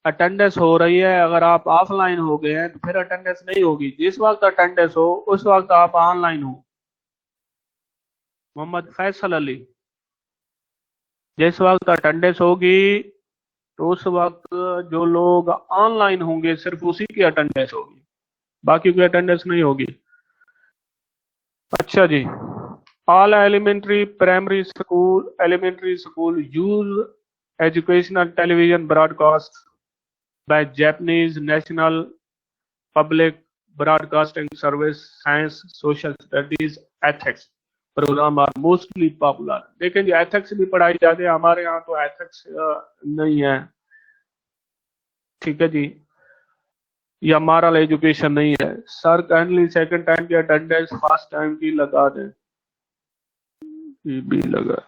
अटेंडेंस हो रही है, अगर आप ऑफलाइन हो गए हैं तो फिर अटेंडेंस नहीं होगी। जिस वक्त अटेंडेंस हो उस वक्त आप ऑनलाइन हो। मोहम्मद फैसल अली, जिस वक्त अटेंडेंस होगी तो उस वक्त जो लोग ऑनलाइन होंगे सिर्फ उसी की अटेंडेंस होगी, बाकी की अटेंडेंस नहीं होगी। अच्छा जी, all elementary school use educational television broadcast by Japanese National Public Broadcasting Service, Science, Social Studies, Ethics program are mostly popular. लेकिन जो एथिक्स भी पढ़ाई जाती है, हमारे यहाँ तो एथिक्स नहीं है। ठीक है जी, या मॉरल एजुकेशन नहीं है। सर काइंडली सेकंड टाइम की अटेंडेंस फर्स्ट टाइम की लगा दें। ये भी लगा।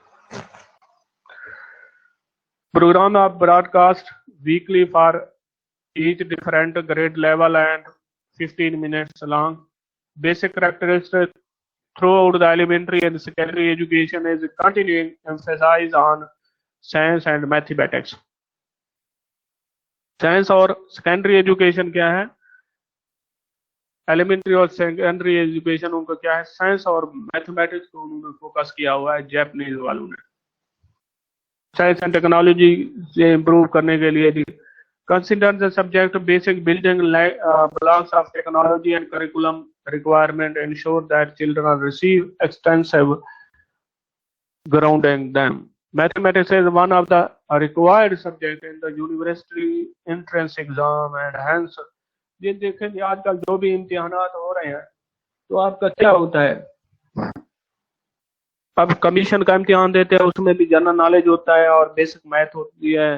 Program of broadcast weekly for each different grade level and 15 minutes long. Basic characteristics throughout the elementary and secondary education is continuing emphasis on science and mathematics. Science और secondary education क्या है? Elementary और secondary education उनका क्या है? Science और mathematics को उन्होंने फोकस किया हुआ है जापानीज वालों ने। साइंस एंड टेक्नोलॉजी से इम्प्रूव करने के लिए consider the subject basic building blocks of technology and curriculum requirement, ensure that children receive extensive grounding them. Mathematics is one of the required subject in the university entrance exam and hence ये देखें आजकल जो भी इम्तिहानात हो रहे हैं तो आपका क्या होता है, अब कमीशन का इम्तिहान देते हैं, उसमें भी जनरल नॉलेज होता है और बेसिक मैथ होती है,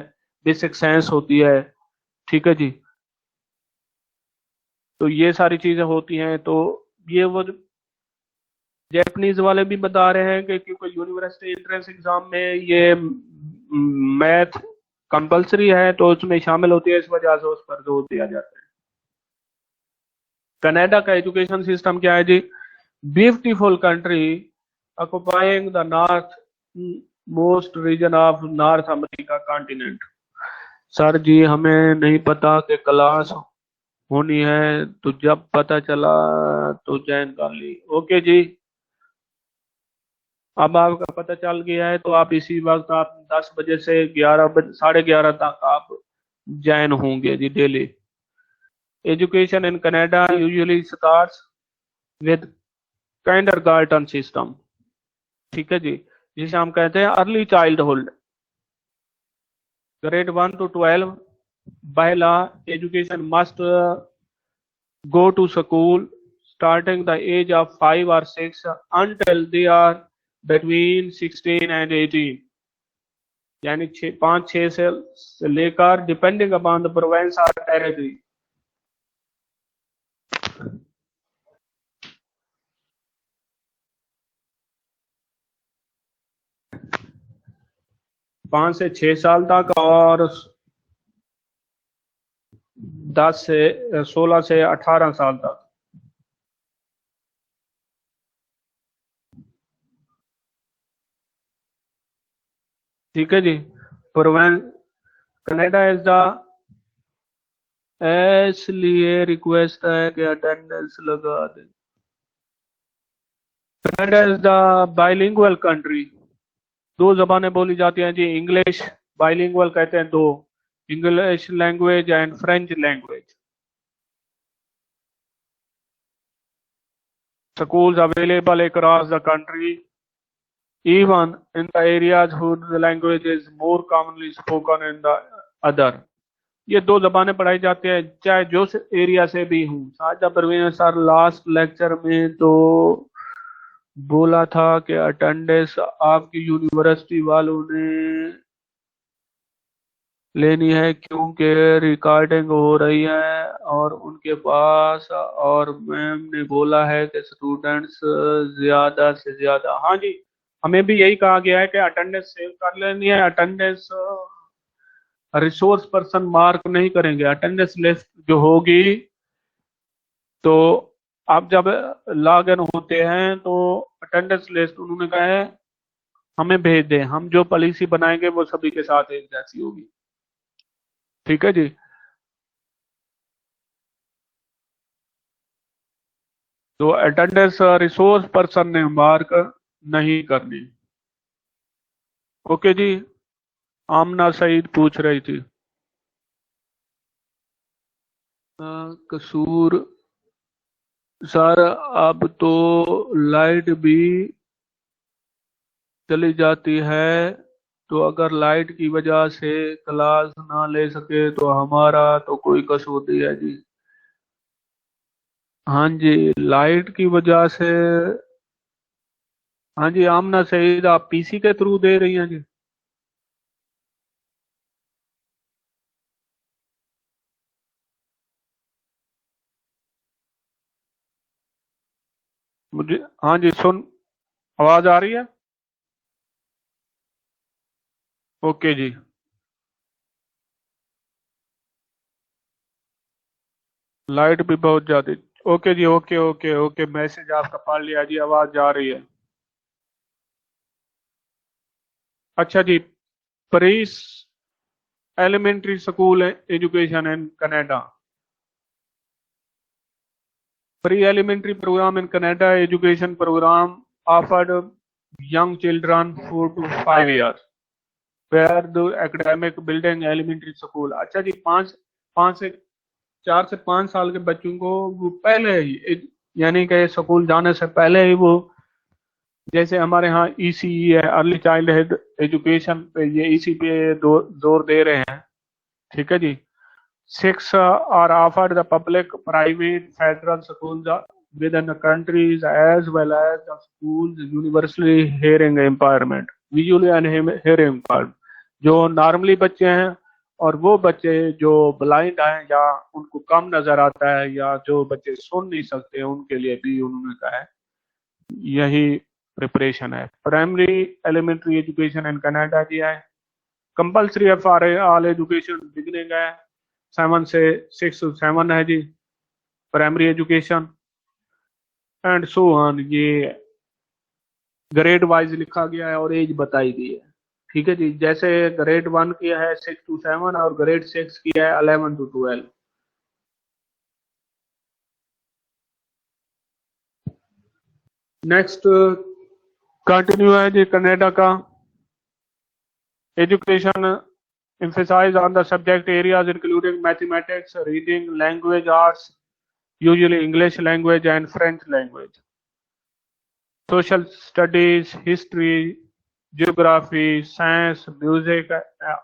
बेसिक साइंस होती है। ठीक है जी। तो ये सारी चीजें होती हैं। तो ये वो जैपनीज वाले भी बता रहे हैं कि क्योंकि यूनिवर्सिटी एंट्रेंस एग्जाम में ये मैथ कंपलसरी है तो उसमें शामिल होती है, इस वजह से उस पर जोर दिया जाता है। कनाडा का एजुकेशन सिस्टम क्या है जी? Beautiful country occupying the north most region of North America continent. Sir जी हमें नहीं पता कि क्लास होनी है, तो जब पता चला तो ज्वाइन कर ली। ओके जी। अब आपका पता चल गया है तो आप इसी वक्त आप 10 बजे से 11 बजे 11:30 तक आप ज्वाइन होंगे जी daily. Education in Canada usually starts with kindergarten system. ठीक है जी, जिसे हम कहते हैं early childhood. Grade 1 to 12 by law education must go to school starting the age of 5 or 6 until they are between 16 and 18। यानी 5-6 से लेकर डिपेंडिंग अपॉन द प्रोविंस और टेरिटरी। 5 से 6 साल तक और 16 से 18 साल तक। ठीक है जी। प्रोवेंस कनाडा इज द, इसलिए रिक्वेस्ट है कि अटेंडेंस लगा दे। Canada is the bilingual country. 2 जबानें बोली जाती हैं जी। इंग्लिश बाइलिंगुअल कहते हैं दो, English language and French language. schools available across the country even in the areas whose language is more commonly spoken in the other। ये 2 जबानें पढ़ाई जाती है चाहे जो एरिया से भी हूँ। साजा परवीन सर लास्ट लेक्चर में तो बोला था कि अटेंडेंस आपकी यूनिवर्सिटी वालों ने लेनी है क्योंकि रिकॉर्डिंग हो रही है और उनके पास, और मैम ने बोला है कि स्टूडेंट्स ज्यादा से ज्यादा। हाँ जी, हमें भी यही कहा गया है कि अटेंडेंस सेव कर लेनी है। अटेंडेंस रिसोर्स पर्सन मार्क नहीं करेंगे। अटेंडेंस लिस्ट जो होगी तो आप जब लॉग इन होते हैं तो अटेंडेंस लिस्ट उन्होंने कहा है हमें भेज दें, हम जो पॉलिसी बनाएंगे वो सभी के साथ एक जैसी होगी। ठीक है जी। तो अटेंडेंस रिसोर्स पर्सन ने मार्क नहीं करनी। ओके जी। आमना सईद पूछ रही थी। कसूर सर अब तो लाइट भी चली जाती है, तो अगर लाइट की वजह से क्लास ना ले सके तो हमारा तो कोई कसूर नहीं है जी। हाँ जी, लाइट की वजह से। हाँ जी आमना सईद, आप पीसी के थ्रू दे रही हैं जी? मुझे हाँ जी सुन, आवाज आ रही है? ओके जी। लाइट भी बहुत ज्यादा। ओके जी, ओके ओके ओके, मैसेज आपका पढ़ लिया जी, आवाज जा रही है। अच्छा जी। Pre elementary school education in Canada. Pre elementary program in Canada education program offered young children 4 to 5 years where the academic building elementary school। अच्छा जी, 4 से 5 साल के बच्चों को वो पहले ही, यानी कि स्कूल जाने से पहले ही वो, जैसे हमारे यहाँ ईसीई है अर्ली चाइल्डहुड एजुकेशन पे, ये इसी पे जोर दे रहे हैं। ठीक है जी। 6 are offered the public, private, federal schools within the countries as well as the schools universally hearing impairment, visually and hearing impairment, जो नॉर्मली बच्चे हैं और वो बच्चे जो ब्लाइंड हैं या उनको कम नजर आता है या जो बच्चे सुन नहीं सकते उनके लिए भी उन्होंने कहा है यही प्रिपरेशन है। Primary elementary education in Canada दिया है। कंपल्सरी है फॉर ऑल एजुकेशन बिगनिंग है 7 से 6 to 7 है जी primary education and so on. ये ग्रेड वाइज लिखा गया है और एज बताई गई है। ठीक है जी, जैसे ग्रेड 1 किया है 6 to 7 और ग्रेड 6 किया है 11 to 12। नेक्स्ट कंटिन्यू है जी कनाडा का। Education emphasize on the subject areas including mathematics, reading, language arts, usually English language and French language, social studies, history, geography, science, music,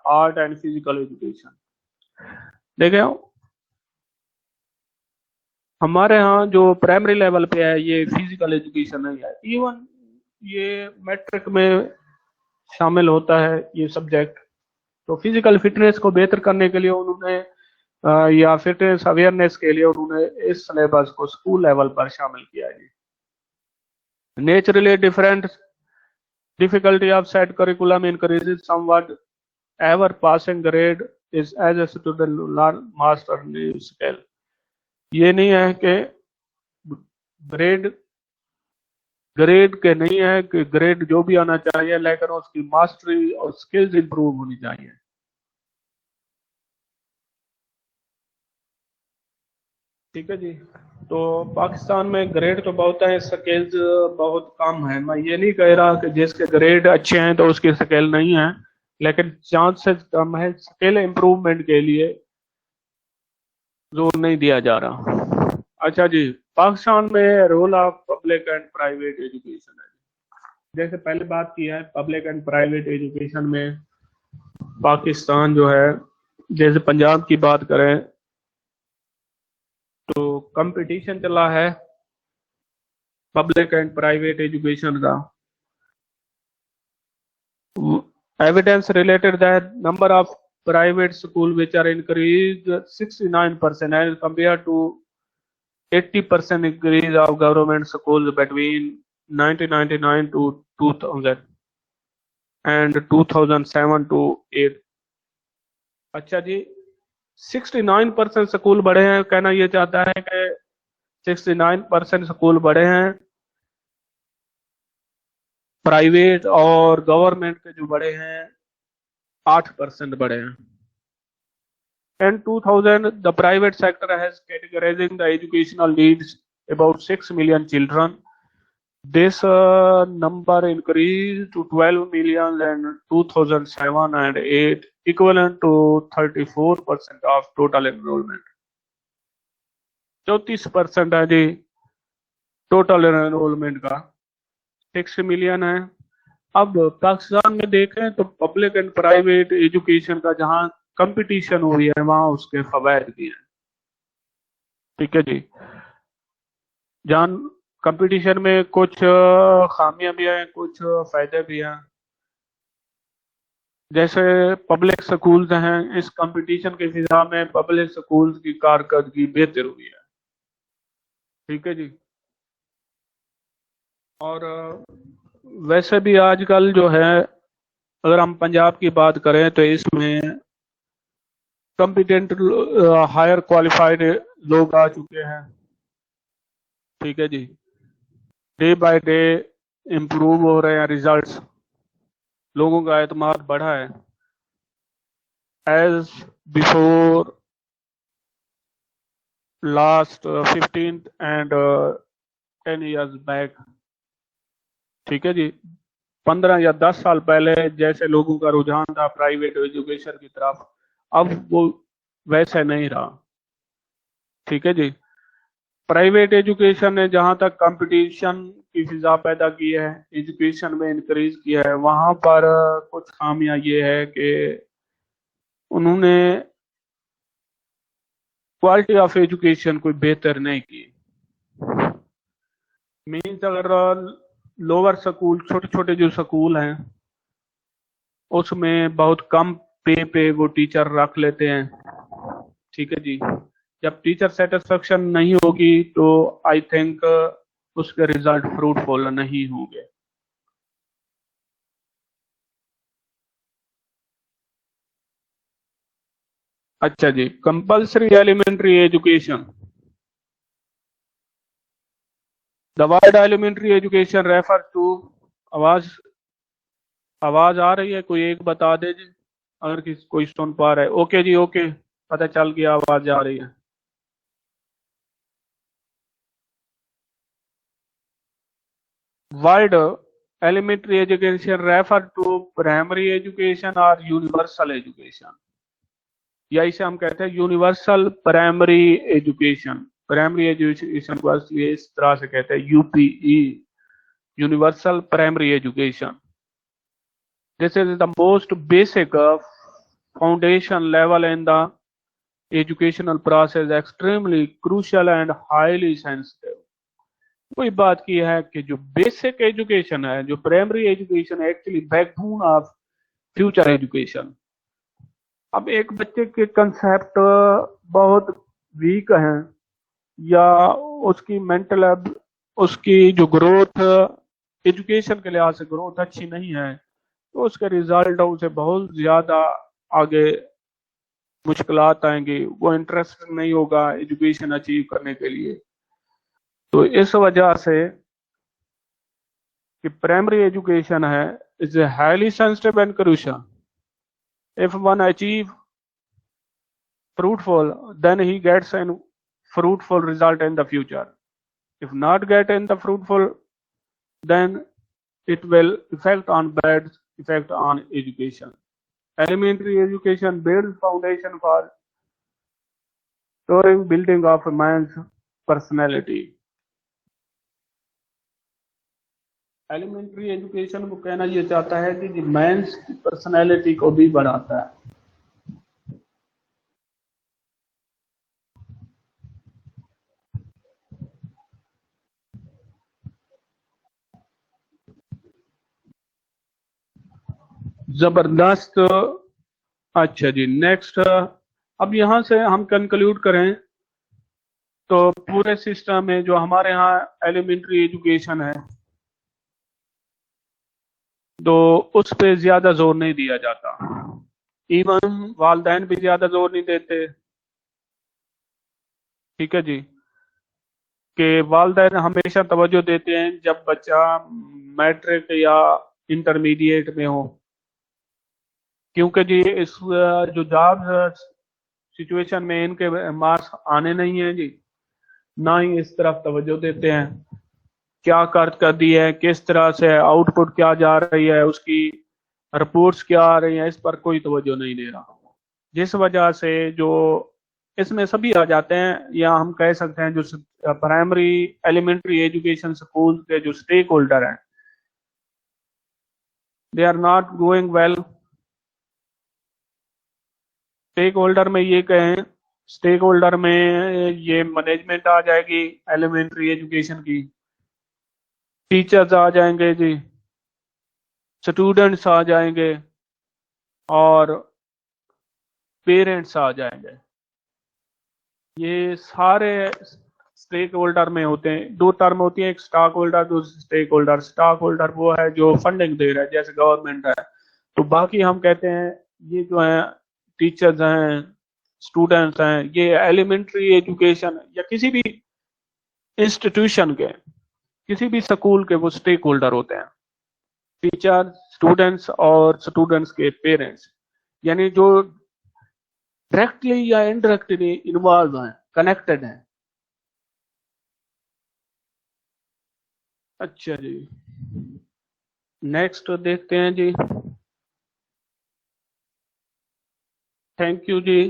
art and physical education। देखें हमारे यहाँ जो primary level पे है ये physical education नहीं है, even ये मैट्रिक में शामिल होता है ये सब्जेक्ट। तो फिजिकल फिटनेस को बेहतर करने के लिए उन्होंने या फिटनेस अवेयरनेस के लिए उन्होंने इस सिलेबस को स्कूल लेवल पर शामिल किया है। Naturally different difficulty of set curriculum increases somewhat ever passing grade is as a student learn master new skill. ये नहीं है कि ग्रेड ग्रेड के नहीं है कि ग्रेड जो भी आना चाहिए, लेकिन उसकी मास्टरी और स्किल्स इंप्रूव होनी चाहिए। ठीक है जी, तो पाकिस्तान में ग्रेड तो बहुत है, स्किल्स बहुत कम है। मैं ये नहीं कह रहा कि जिसके ग्रेड अच्छे हैं तो उसकी स्किल नहीं है, लेकिन चांसेस कम है। स्किल इम्प्रूवमेंट के लिए जोर नहीं दिया जा रहा। अच्छा जी, पाकिस्तान में role of public and private education है। जैसे पहले बात की है पब्लिक एंड प्राइवेट एजुकेशन में पाकिस्तान जो है, जैसे पंजाब की बात करें तो कंपटीशन चला है पब्लिक एंड प्राइवेट एजुकेशन का। Evidence related that number of private school which are increase 69% as compare to 80% increase of government schools between 1999 to 2000 and 2007 to 8। अच्छा जी, 69% स्कूल बढ़े हैं। कहना ये चाहता है कि 69% स्कूल बढ़े हैं प्राइवेट, और गवर्नमेंट के जो बढ़े हैं 8% बढ़े हैं। In 2000, the private sector has categorizing the educational needs about 6 million children. This number increased to 12 million in 2007 and 8, equivalent to 34% of total enrollment। 34% है जी टोटल एनरोलमेंट का, 6 मिलियन है। अब पाकिस्तान में देखें तो पब्लिक एंड प्राइवेट एजुकेशन का जहां competition हो रही है वहां उसके फवायद भी हैं। ठीक है जी, जहां कंपटीशन में कुछ खामियां भी हैं कुछ फायदे भी हैं। जैसे पब्लिक स्कूल्स हैं, इस कंपटीशन के फिजा में पब्लिक स्कूल्स की कारकर्दगी बेहतर हुई है। ठीक है जी, और वैसे भी आजकल जो है अगर हम पंजाब की बात करें तो इसमें कॉम्पिटेंट हायर क्वालिफाइड लोग आ चुके हैं। ठीक है जी, डे बाय डे इम्प्रूव हो रहे हैं रिजल्ट्स, लोगों का एतमाद बढ़ा है as before last 15 and 10 years back. ठीक है जी, 15 या 10 साल पहले जैसे लोगों का रुझान था प्राइवेट एजुकेशन की तरफ, अब वो वैसे नहीं रहा। ठीक है जी, प्राइवेट एजुकेशन ने जहां तक कंपटीशन की फिजा पैदा की है, एजुकेशन में इंक्रीज किया है, वहां पर कुछ खामियां ये है कि उन्होंने क्वालिटी ऑफ एजुकेशन कोई बेहतर नहीं की। मीन्स अगर लोअर स्कूल छोटे छोटे जो स्कूल हैं उसमें बहुत कम पे वो टीचर रख लेते हैं। ठीक है जी। जब टीचर सेटिस्फेक्शन नहीं होगी तो आई थिंक उसके रिजल्ट फ्रूटफुल नहीं होंगे। अच्छा जी, compulsory elementary education. The word elementary education refer to. आवाज आवाज आ रही है? कोई एक बता दे जी, अगर किसी कोई सुन पा रहा है। ओके जी, ओके, पता चल गया, आवाज आ रही है। Word elementary education refer to primary education or universal education, या इसे हम कहते हैं universal primary education. Primary education को इसलिए इस तरह से कहते हैं UPE, universal primary education. This is the most basic foundation level in the educational process, extremely crucial and highly sensitive। कोई बात की है कि जो बेसिक एजुकेशन है, जो प्राइमरी एजुकेशन है, actually backbone of future education. अब एक बच्चे के कंसेप्ट बहुत वीक हैं या उसकी मेंटल, उसकी जो ग्रोथ, एजुकेशन के लिहाज से ग्रोथ अच्छी नहीं है, तो उसके रिजल्ट उसे बहुत ज्यादा आगे मुश्किलात आएंगी, वो इंटरेस्ट नहीं होगा एजुकेशन अचीव करने के लिए। तो इस वजह से कि प्राइमरी एजुकेशन है is highly sensitive and crucial. If one achieve fruitful, then he gets a fruitful result in the future. If not get in the fruitful, then it will affect on bad effect on education. Elementary education builds foundation for touring building of a man's personality. Elementary education को कहना ये चाहता है कि men's की personality को भी बढ़ाता है। जबरदस्त। अच्छा जी, नेक्स्ट। अब यहां से हम कंक्लूड करें तो पूरे सिस्टम में जो हमारे यहाँ एलिमेंट्री एजुकेशन है, तो उस पे ज्यादा जोर नहीं दिया जाता। इवन वालदैन भी ज्यादा जोर नहीं देते। ठीक है जी, कि वालदैन हमेशा तवज्जो देते हैं जब बच्चा मैट्रिक या इंटरमीडिएट में हो, क्योंकि जी इस जो जॉब सिचुएशन में इनके मार्क्स आने नहीं है जी, ना ही इस तरफ तवज्जो देते हैं। क्या कारकर्दगी है, किस तरह से आउटपुट क्या जा रही है, उसकी रिपोर्ट्स क्या आ रही है, इस पर कोई तवज्जो नहीं दे रहा। जिस वजह से जो इसमें सभी आ जाते हैं, या हम कह सकते हैं जो प्राइमरी एलिमेंट्री एजुकेशन स्कूल के जो स्टेक होल्डर हैं, they are not going well. Stakeholder में ये कहें, स्टेक होल्डर में ये मैनेजमेंट आ जाएगी एलिमेंट्री एजुकेशन की, टीचर्स आ जाएंगे जी, स्टूडेंट्स आ जाएंगे और पेरेंट्स आ जाएंगे। ये सारे स्टेक होल्डर में होते हैं। दो टर्म होती है, एक स्टॉक होल्डर, दूसरी स्टेक होल्डर। स्टॉक होल्डर वो है जो फंडिंग दे रहा है, जैसे गवर्नमेंट है। तो बाकी हम कहते हैं ये जो है टीचर्स हैं, स्टूडेंट्स हैं, ये एलिमेंट्री एजुकेशन या किसी भी इंस्टीट्यूशन के, किसी भी स्कूल के वो स्टेक होल्डर होते हैं। टीचर, स्टूडेंट्स और स्टूडेंट्स के पेरेंट्स, यानी जो डायरेक्टली या इनडायरेक्टली इन्वॉल्व हैं, कनेक्टेड हैं। अच्छा जी, नेक्स्ट देखते हैं जी। थैंक यू जी।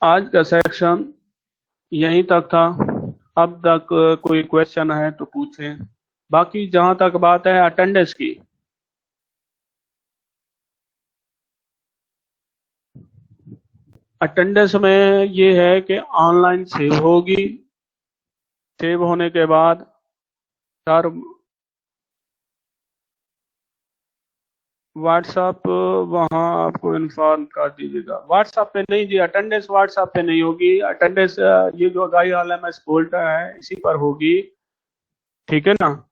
आज का सेक्शन यहीं तक था। अब तक कोई क्वेश्चन है तो पूछें। बाकी जहां तक बात है अटेंडेंस की, अटेंडेंस में ये है कि ऑनलाइन सेव होगी। सेव होने के बाद सर व्हाट्सएप वहाँ आपको इन्फॉर्म कर दीजिएगा। व्हाट्सएप पे नहीं जी, अटेंडेंस व्हाट्सएप पे नहीं होगी। अटेंडेंस ये जो गाई LMS बोल्टा है इसी पर होगी। ठीक है ना।